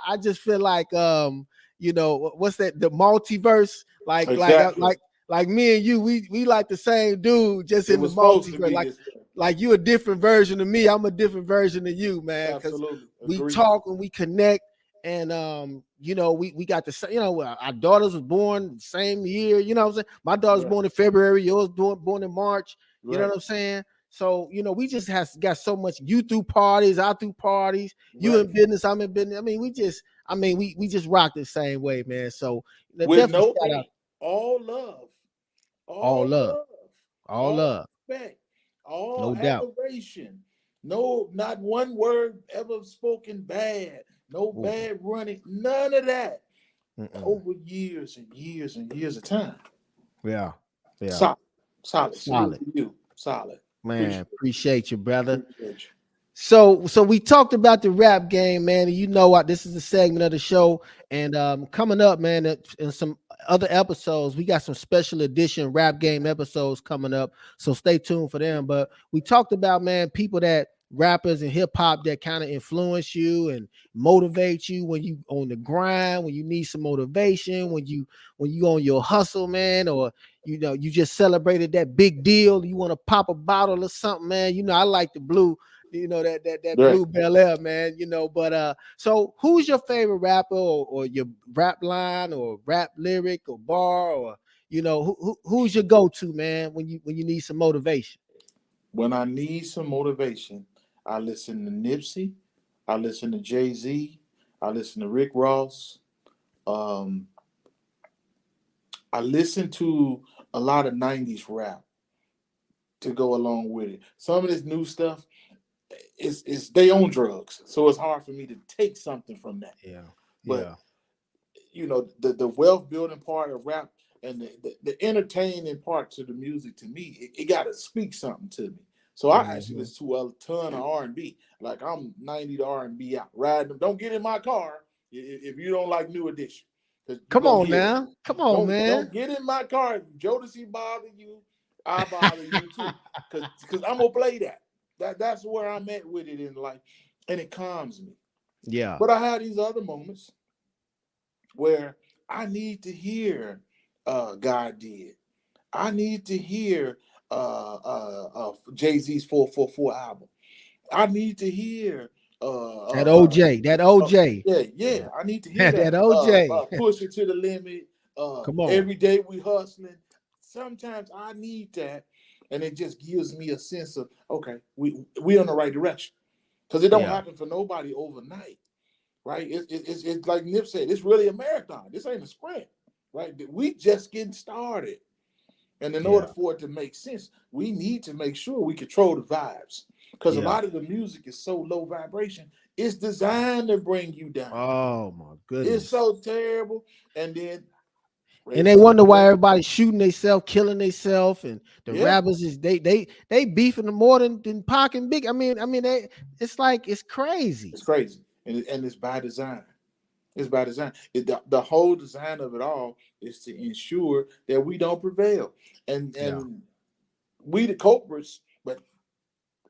I just feel like what's that? The multiverse,
Exactly.
like me and you, we like the same dude, just
It
in the
was supposed to
multiverse.
be
Like
this way.
like you a different version of me. I'm a different version of you, man. Because
Absolutely.
we
Agreed.
talk and we connect, and we got the same. Our daughters was born the same year. You know what I'm saying? My daughter's
Right.
born in February. Yours born in March. You know
Right.
what I'm saying? So we just got so much. You through parties, I through parties. You
Right.
in business, I'm in business. I mean, we just rock the same way, man. So
With
definitely
no
shout out
hate, all love,
all
all
love,
love,
all
all
love,
respect, all
no doubt.
admiration. No, not one word ever spoken bad. No
Ooh,
bad running. None of that.
mm-mm.
Over years and years and years of time.
Yeah, yeah,
Solid. Solid. Salute
solid.
to you. Solid.
Man,
Appreciate
appreciate you, brother.
Appreciate you.
So we talked about the rap game, man. And you know what? This is the segment of the show, and coming up, man, in some other episodes, we got some special edition rap game episodes coming up. So stay tuned for them. But we talked about, man, people that rappers and hip hop that kind of influence you and motivate you when you on the grind, when you need some motivation, when you on your hustle, man, or you just celebrated that big deal, you want to pop a bottle or something, man. I like the blue, that
Right.
blue Bel Air, man. But so who's your favorite rapper, or your rap line or rap lyric or bar, or who's your go-to, man, when you need some motivation?
When I need some motivation, I listen to Nipsey, I listen to Jay-Z, I listen to Rick Ross. Um, I listen to a lot of 90s rap to go along with it. Some of this new stuff is they own drugs. So it's hard for me to take something from that.
Yeah,
But
yeah,
the wealth building part of rap and the entertaining parts of the music, to me, it got to speak something to me. So I actually
mhm.
listen to a ton of R&B. Like I'm 90 to R&B out riding them. Don't get in my car if you don't like New Edition, because you're
Come
gonna
on
hear that.
now, come on,
Don't
man.
get in my car. If Jodeci bother you, I bother you too, because I'm gonna play that. That's where I'm at with it in life, and it calms me.
Yeah,
But I had these other moments where I need to hear God did. I need to hear Jay Z's 444 album. I need to hear
that
uh, uh,
OJ, that OJ,
yeah. I need to hear
that
that.
OJ.
Push it to the limit.
Come on.
Every day we hustling. Sometimes I need that, and it just gives me a sense of okay, we on the right direction, because it don't
Yeah,
happen for nobody overnight, right? It's like Nip said, it's really a marathon. This ain't a sprint, right? We just getting started. And in order
yeah,
for it to make sense, we need to make sure we control the vibes. Because a
yeah.
lot of the music is so low vibration, it's designed to bring you down.
Oh my
It's
goodness.
so terrible. And then
And
race
they
to the
wonder why
limit.
everybody's shooting themselves, killing themselves, and the
Yeah,
rappers is they beefing more than Pac and Big. I mean, it's like it's crazy.
it's crazy. And it's by design. It's by design. The whole design of it all is to ensure that we don't prevail. And
Yeah,
and we the culprits, but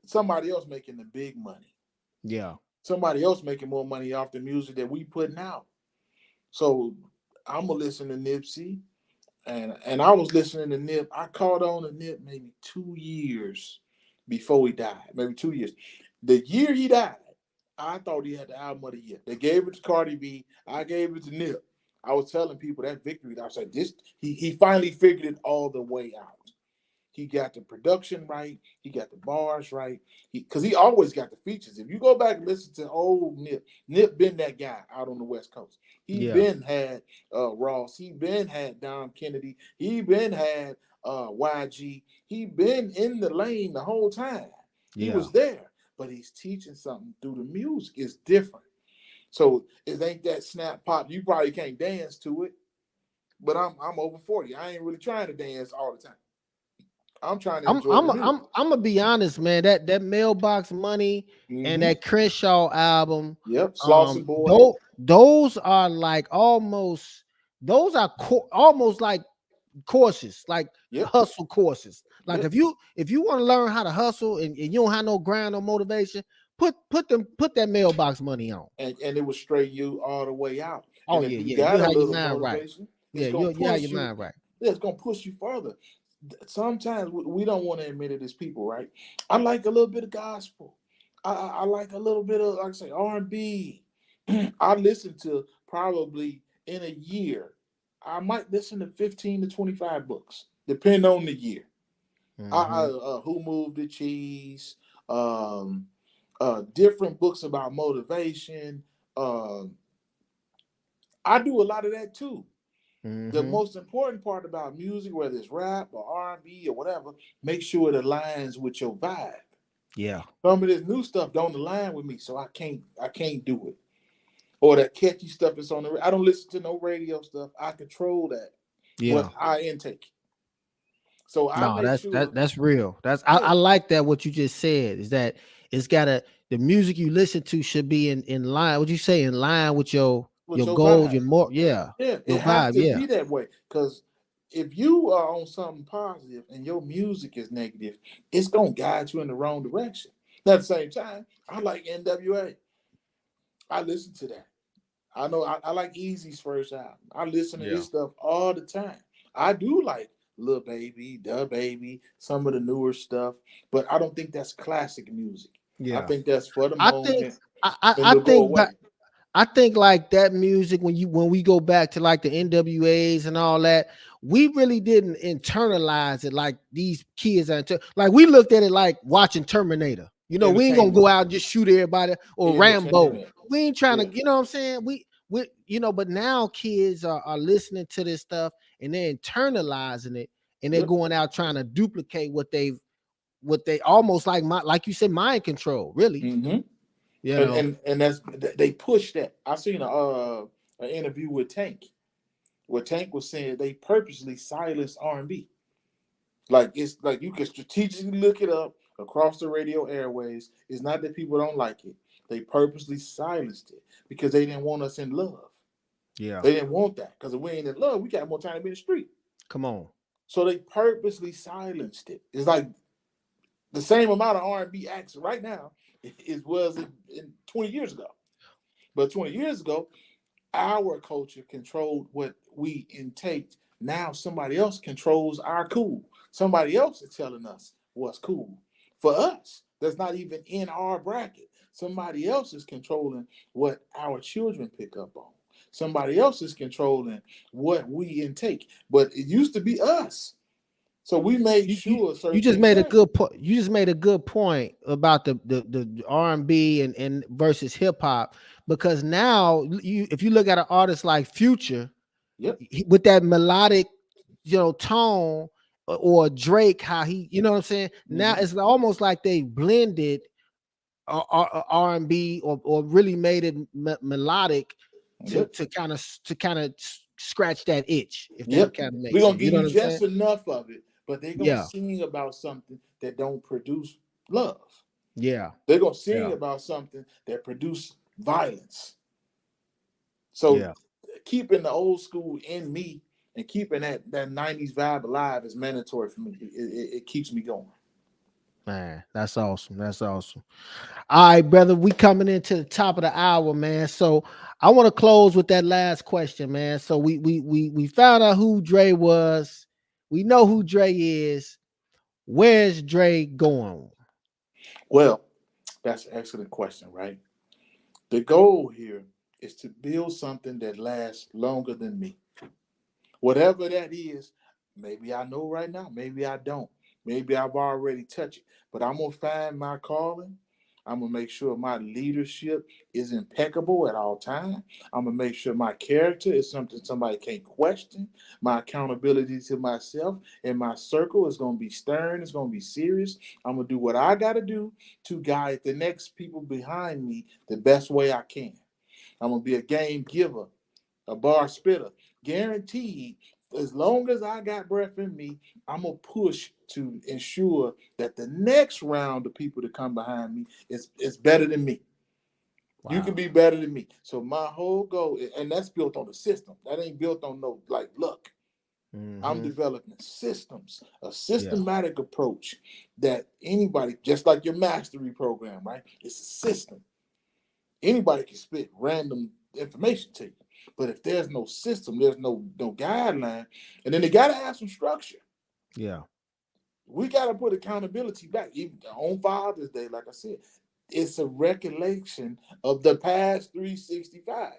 somebody else making the big money.
yeah,
Somebody else making more money off the music that we putting out. So I'm gonna listen to Nipsey, and I was listening to Nip. I caught on to Nip maybe 2 years before he died, maybe 2 years. The year he died, I thought he had the album of the year. They gave it to Cardi B. I gave it to Nip. I was telling people that victory. I was like, this. He finally figured it all the way out. He got the production right. He got the bars right. Because he always got the features. If you go back and listen to old Nip, Nip been that guy out on the West Coast. He
Yeah.
been had Ross. He been had Dom Kennedy. He been had YG. He been in the lane the whole time. He
Yeah.
was there, but he's teaching something through the music. It's different. So it ain't that snap pop. You probably can't dance to it, but I'm over 40. I ain't really trying to dance all the time. I'm trying to
I'm
enjoy the
I'm
music.
I'm gonna be honest, man. That Mailbox Money and
Mm-hmm.
that Crenshaw album,
Yep. Slauson Boy.
those are like almost those are almost like courses, like
Yep.
hustle courses. Like
Yep.
if you want to learn how to hustle and you don't have no grind or motivation, put that Mailbox Money on.
And it will straight you all the way out.
Oh
And if
yeah,
you
yeah.
got
You
a
have your
little
mind right.
motivation,
Yeah,
it's gonna
you have
push
your
you.
mind right.
Yeah, it's gonna push you further. Sometimes we don't want to admit it as people, right? I like a little bit of gospel. I like a little bit of, like I say, R&B. I listen to probably in a year. I might listen to 15 to 25 books, depending on the year.
Mm-hmm.
Who Moved the Cheese? Um, different books about motivation. Um, I do a lot of that too. The
Mm-hmm.
most important part about music, whether it's rap or R&B or whatever, make sure it aligns with your vibe.
Yeah.
Some of this new stuff don't align with me, so I can't do it. Or that catchy stuff that's on the. I don't listen to no radio stuff. I control that
Yeah.
what I intake. So I
No,
make sure.
that's real.
Yeah,
I like that what you just said is that it's gotta the music you listen to should be in line. What you say in line with
with
your
your
goals,
vibe.
your more yeah,
Yeah, it
your
have
vibe.
to
Yeah.
be that way. Because if you are on something positive and your music is negative, it's gonna guide you in the wrong direction. Now, at the same time, I like NWA. I listen to that. I know I like Easy's first album. I listen to
Yeah.
his stuff all the time. I do like Lil Baby, Da Baby, some of the newer stuff, but I don't think that's classic music. I
Yeah.
think that's for the
I think
moment and
I
it'll go
think back
away.
I think like that music when we go back to like the NWAs and all that, we really didn't internalize it like these kids are like we looked at it like watching Terminator. You know, we ain't gonna
Entertainment.
go out and just shoot everybody or Rambo.
Entertainment.
We ain't trying
Yeah.
to, you know what I'm saying? We but now kids are listening to this stuff and they're internalizing it and they're
Yep.
going out trying to duplicate what they almost like you said, mind control, really.
Mm-hmm.
You
And,
know,
and and that's they push that. I seen an interview with Tank where Tank was saying they purposely silence R&B. Like it's like you can strategically look it up across the radio airways. It's not that people don't like it. They purposely silenced it because they didn't want us in love.
yeah.
They didn't want that because if we ain't in love, we got more time to be in the street.
Come on.
So they purposely silenced it. It's like the same amount of R&B acts right now it was in 20 years ago. But 20 years ago, our culture controlled what we intake. Now somebody else controls our cool. Somebody else is telling us what's cool for us. That's not even in our bracket. Somebody else is controlling what our children pick up on. Somebody else is controlling what we intake. But it used to be us. So we made
you, you
sure
you
certain
just
things
made a
changed.
good point. You just made a good point about the R&B and versus hip hop because now if you look at an artist like Future
Yep.
with that melodic tone or Drake how he you know what I'm saying now
Mm-hmm.
it's almost like they blended R&B or really made it melodic
Yep.
to kind of scratch that itch if that
Yep.
kind of
We're
makes
gonna
sense. You
give
know
you
what I'm saying?
just enough of it, but they're gonna
Yeah,
sing about something that don't produce love.
yeah,
They're gonna sing
yeah,
about something that produce violence. So
yeah.
keeping the old school in me and keeping that 90s vibe alive is mandatory for me. It keeps me going.
Man, that's awesome. That's awesome. All right, brother. We coming into the top of the hour, man. So I want to close with that last question, man. So we found out who Dre was. We know who Dre is. Where's Dre going?
Well, that's an excellent question, right? The goal here is to build something that lasts longer than me. Whatever that is, maybe I know right now, maybe I don't. Maybe I've already touched it, but I'm going to find my calling. I'm going to make sure my leadership is impeccable at all times. I'm going to make sure my character is something somebody can't question. My accountability to myself and my circle is going to be stern. It's going to be serious. I'm going to do what I got to do to guide the next people behind me the best way I can. I'm going to be a game giver, a bar spitter. Guaranteed, as long as I got breath in me, I'm going to push to ensure that the next round of people that come behind me is better than me. Wow. You can be better than me. So my whole goal, and that's built on the system. That ain't built on no like luck. Mm-hmm. I'm developing systems, a systematic approach that anybody, just like your mastery program, right? It's a system. Anybody can spit random information to you. But if there's no system, there's no guideline, and then they got to have some structure.
Yeah.
We got to put accountability back. Even on Father's Day, like I said, it's a recollection of the past 365.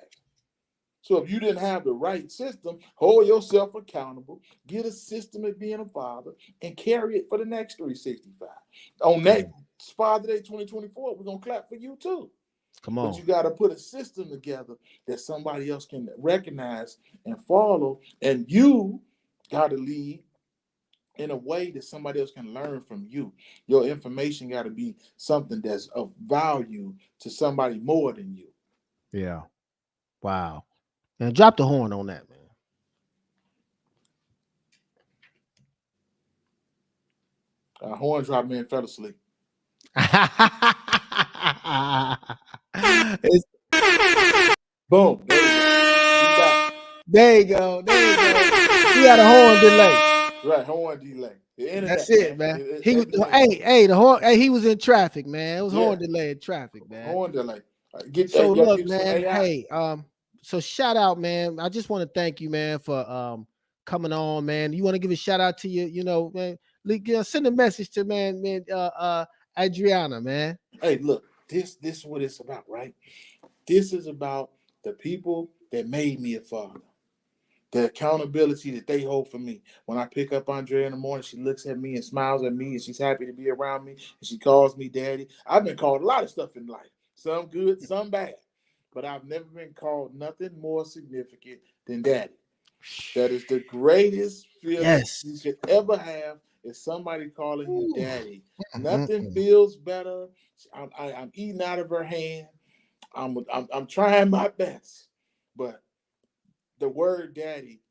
So if you didn't have the right system, hold yourself accountable, get a system of being a father, and carry it for the next 365. On that Father Day 2024, we're going to clap for you too. Come on. But you got to put a system together that somebody else can recognize and follow. And you got to lead in a way that somebody else can learn from you. Your information got to be something that's of value to somebody more than you.
Yeah. Wow. And drop the horn on that, man.
Horn drop man fell asleep. Boom.
There you go. There you go. We got a horn delay.
Right, horn delay. The internet,
that's it, man. The horn. Hey, he was in traffic, man. It was horn delay in traffic, man.
Horn delay.
Look, man. Hey, so shout out, man. I just want to thank you, man, for coming on, man. You want to give a shout out to you, man. Send a message to man, Adriana, man.
Hey, look, this is what it's about, right? This is about the people that made me a father. The accountability that they hold for me. When I pick up Andrea in the morning, she looks at me and smiles at me, and she's happy to be around me, and she calls me daddy. I've been called a lot of stuff in life, some good, some bad, but I've never been called nothing more significant than daddy. That is the greatest feeling you could ever have, is somebody calling you daddy. Nothing feels better. I'm eating out of her hand. I'm trying my best, but the word daddy,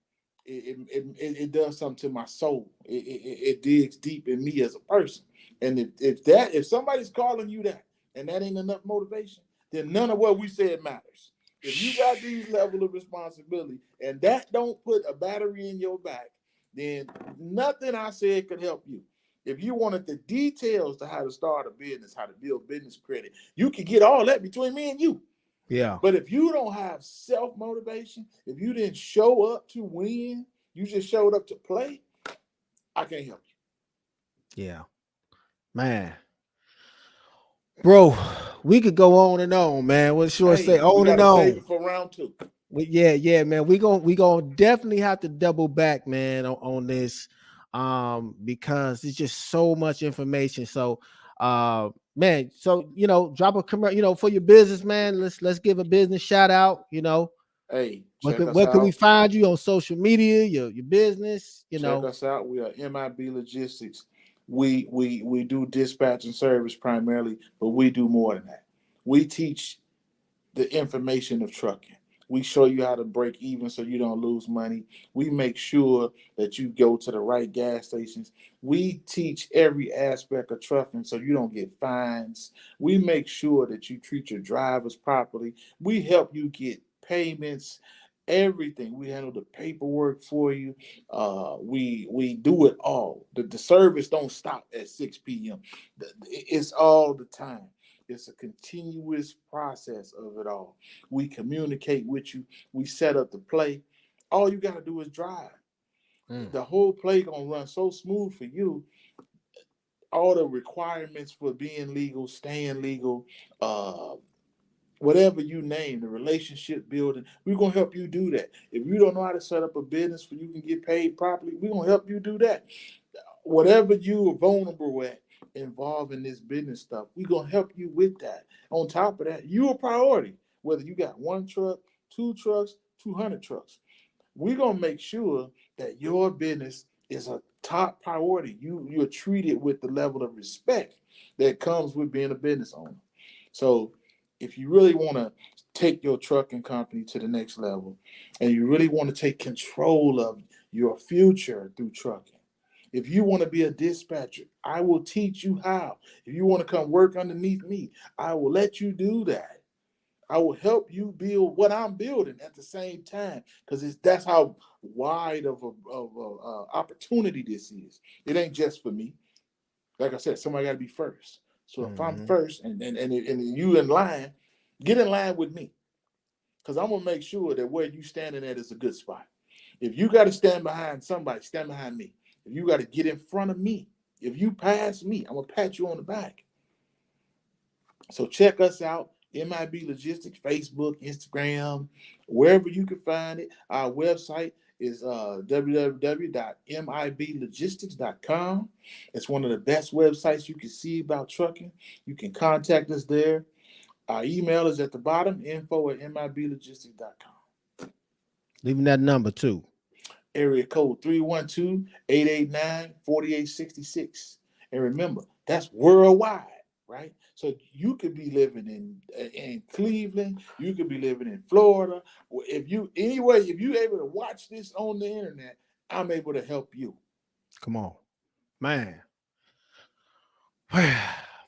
it does something to my soul. It digs deep in me as a person. And if somebody's calling you that and that ain't enough motivation, then none of what we said matters. If you got these level of responsibility and that don't put a battery in your back, then nothing I said could help you. If you wanted the details to how to start a business, how to build business credit, you can get all that between me and you.
Yeah.
But if you don't have self-motivation, if you didn't show up to win, you just showed up to play, I can't help
you. Yeah. Man. Bro, we could go on and on, man. What should I say? On and on.
Save it for round 2.
Yeah, man. We gonna definitely have to double back, man, on this. Because it's just so much information. So man, so drop a commercial, for your business, man. Let's give a business shout out,
Hey,
where can we find you on social media, your business,
Check us out. We are MIB Logistics. We do dispatch and service primarily, but we do more than that. We teach the information of trucking. We show you how to break even so you don't lose money. We make sure that you go to the right gas stations. We teach every aspect of trucking so you don't get fines. We make sure that you treat your drivers properly. We help you get payments, everything. We handle the paperwork for you. We do it all. The service don't stop at 6 p.m. It's all the time. It's a continuous process of it all. We communicate with you. We set up the play. All you got to do is drive. The whole play going to run so smooth for you. All the requirements for being legal, staying legal, whatever you name, the relationship building, we're going to help you do that. If you don't know how to set up a business where you can get paid properly, we're going to help you do that. whatever you are vulnerable at involved in this business stuff, we're gonna help you with that. On top of that, you a priority. Whether you got 1 truck, 2 trucks, 200 trucks, we're gonna make sure that your business is a top priority. You're treated with the level of respect that comes with being a business owner. So if you really want to take your trucking company to the next level, and you really want to take control of your future through trucking, if you want to be a dispatcher, I will teach you how. If you want to come work underneath me, I will let you do that. I will help you build what I'm building at the same time, because that's how wide of a opportunity this is. It ain't just for me. Like I said, somebody got to be first. So if I'm first and you in line, get in line with me, because I'm gonna make sure that where you standing at is a good spot. If you got to stand behind somebody, stand behind me. If you got to get in front of me, if you pass me, I'm gonna pat you on the back. So check us out, MIB Logistics, Facebook, Instagram, wherever you can find it. Our website is www.miblogistics.com. It's one of the best websites you can see about trucking. You can contact us there. Our email is at the bottom, info@miblogistics.com.
Leaving that number too.
Area code 312-889-4866. And remember, that's worldwide, right? So you could be living in Cleveland, you could be living in Florida. If you able to watch this on the internet, I'm able to help you.
Come on, man.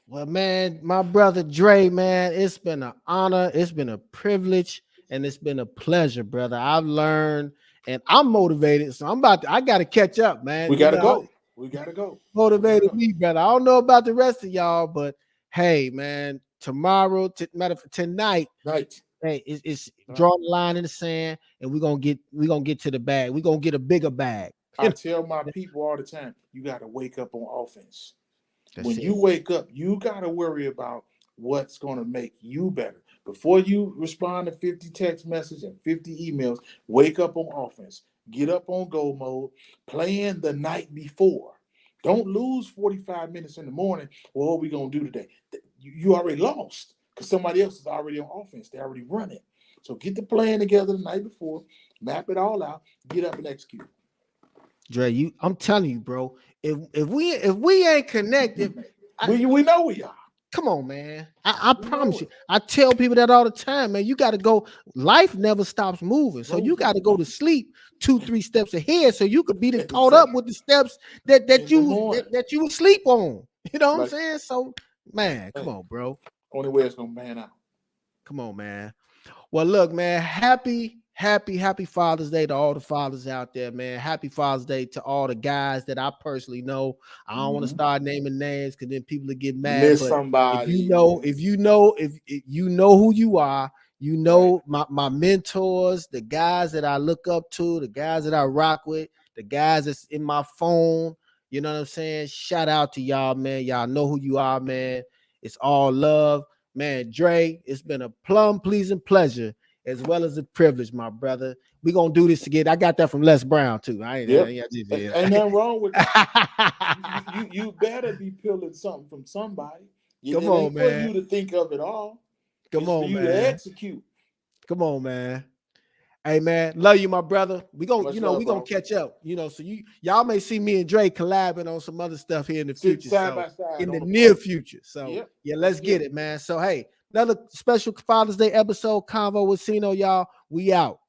Well, man, my brother Dre, man, it's been an honor, it's been a privilege, and it's been a pleasure, brother. I've learned and I'm motivated, so I gotta catch up, man.
We gotta go.
Motivated me, brother. I don't know about the rest of y'all, but hey, man, tomorrow, tonight, hey, it's draw the line in the sand, and we're gonna get to the bag. We're gonna get a bigger bag.
I tell my people all the time, you gotta wake up on offense. When you wake up, you got to worry about what's going to make you better. Before you respond to 50 text messages and 50 emails, wake up on offense. Get up on go mode. Plan the night before. Don't lose 45 minutes in the morning. Well, what are we going to do today? You already lost because somebody else is already on offense. They already run it. So get the plan together the night before. Map it all out. Get up and execute.
Dre, I'm telling you, bro. If we ain't connected,
we know we are.
Come on, man. I promise you. I tell people that all the time, man. You got to go. Life never stops moving, so you got to go to sleep 2-3 steps ahead, so you could be caught up with the steps that you would sleep on. You know what I'm saying? So, man, come on, bro.
Only way it's gonna pan out.
Come on, man. Well, look, man. Happy Father's Day to all the fathers out there, man. Happy Father's Day to all the guys that I personally know. I don't want to start naming names because then people will get mad.
Miss
but
somebody.
If you know who you are, you know my mentors, the guys that I look up to, the guys that I rock with, the guys that's in my phone. You know what I'm saying? Shout out to y'all, man. Y'all know who you are, man. It's all love, man. Dre, it's been a pleasing pleasure, as well as a privilege, my brother. We're going to do this together. I got that from Les Brown, too.
Ain't nothing wrong with that. you better be peeling something from somebody.
Come on, man.
For you to think of it all.
Come on,
for you
man.
to execute.
Come on, man. Hey, man. Love you, my brother. We gonna catch up. So y'all may see me and Dre collabing on some other stuff here in the future.
Side by side
in the near future. So let's get it, man. So hey. Another special Father's Day episode, Convo with CINO, y'all. We out.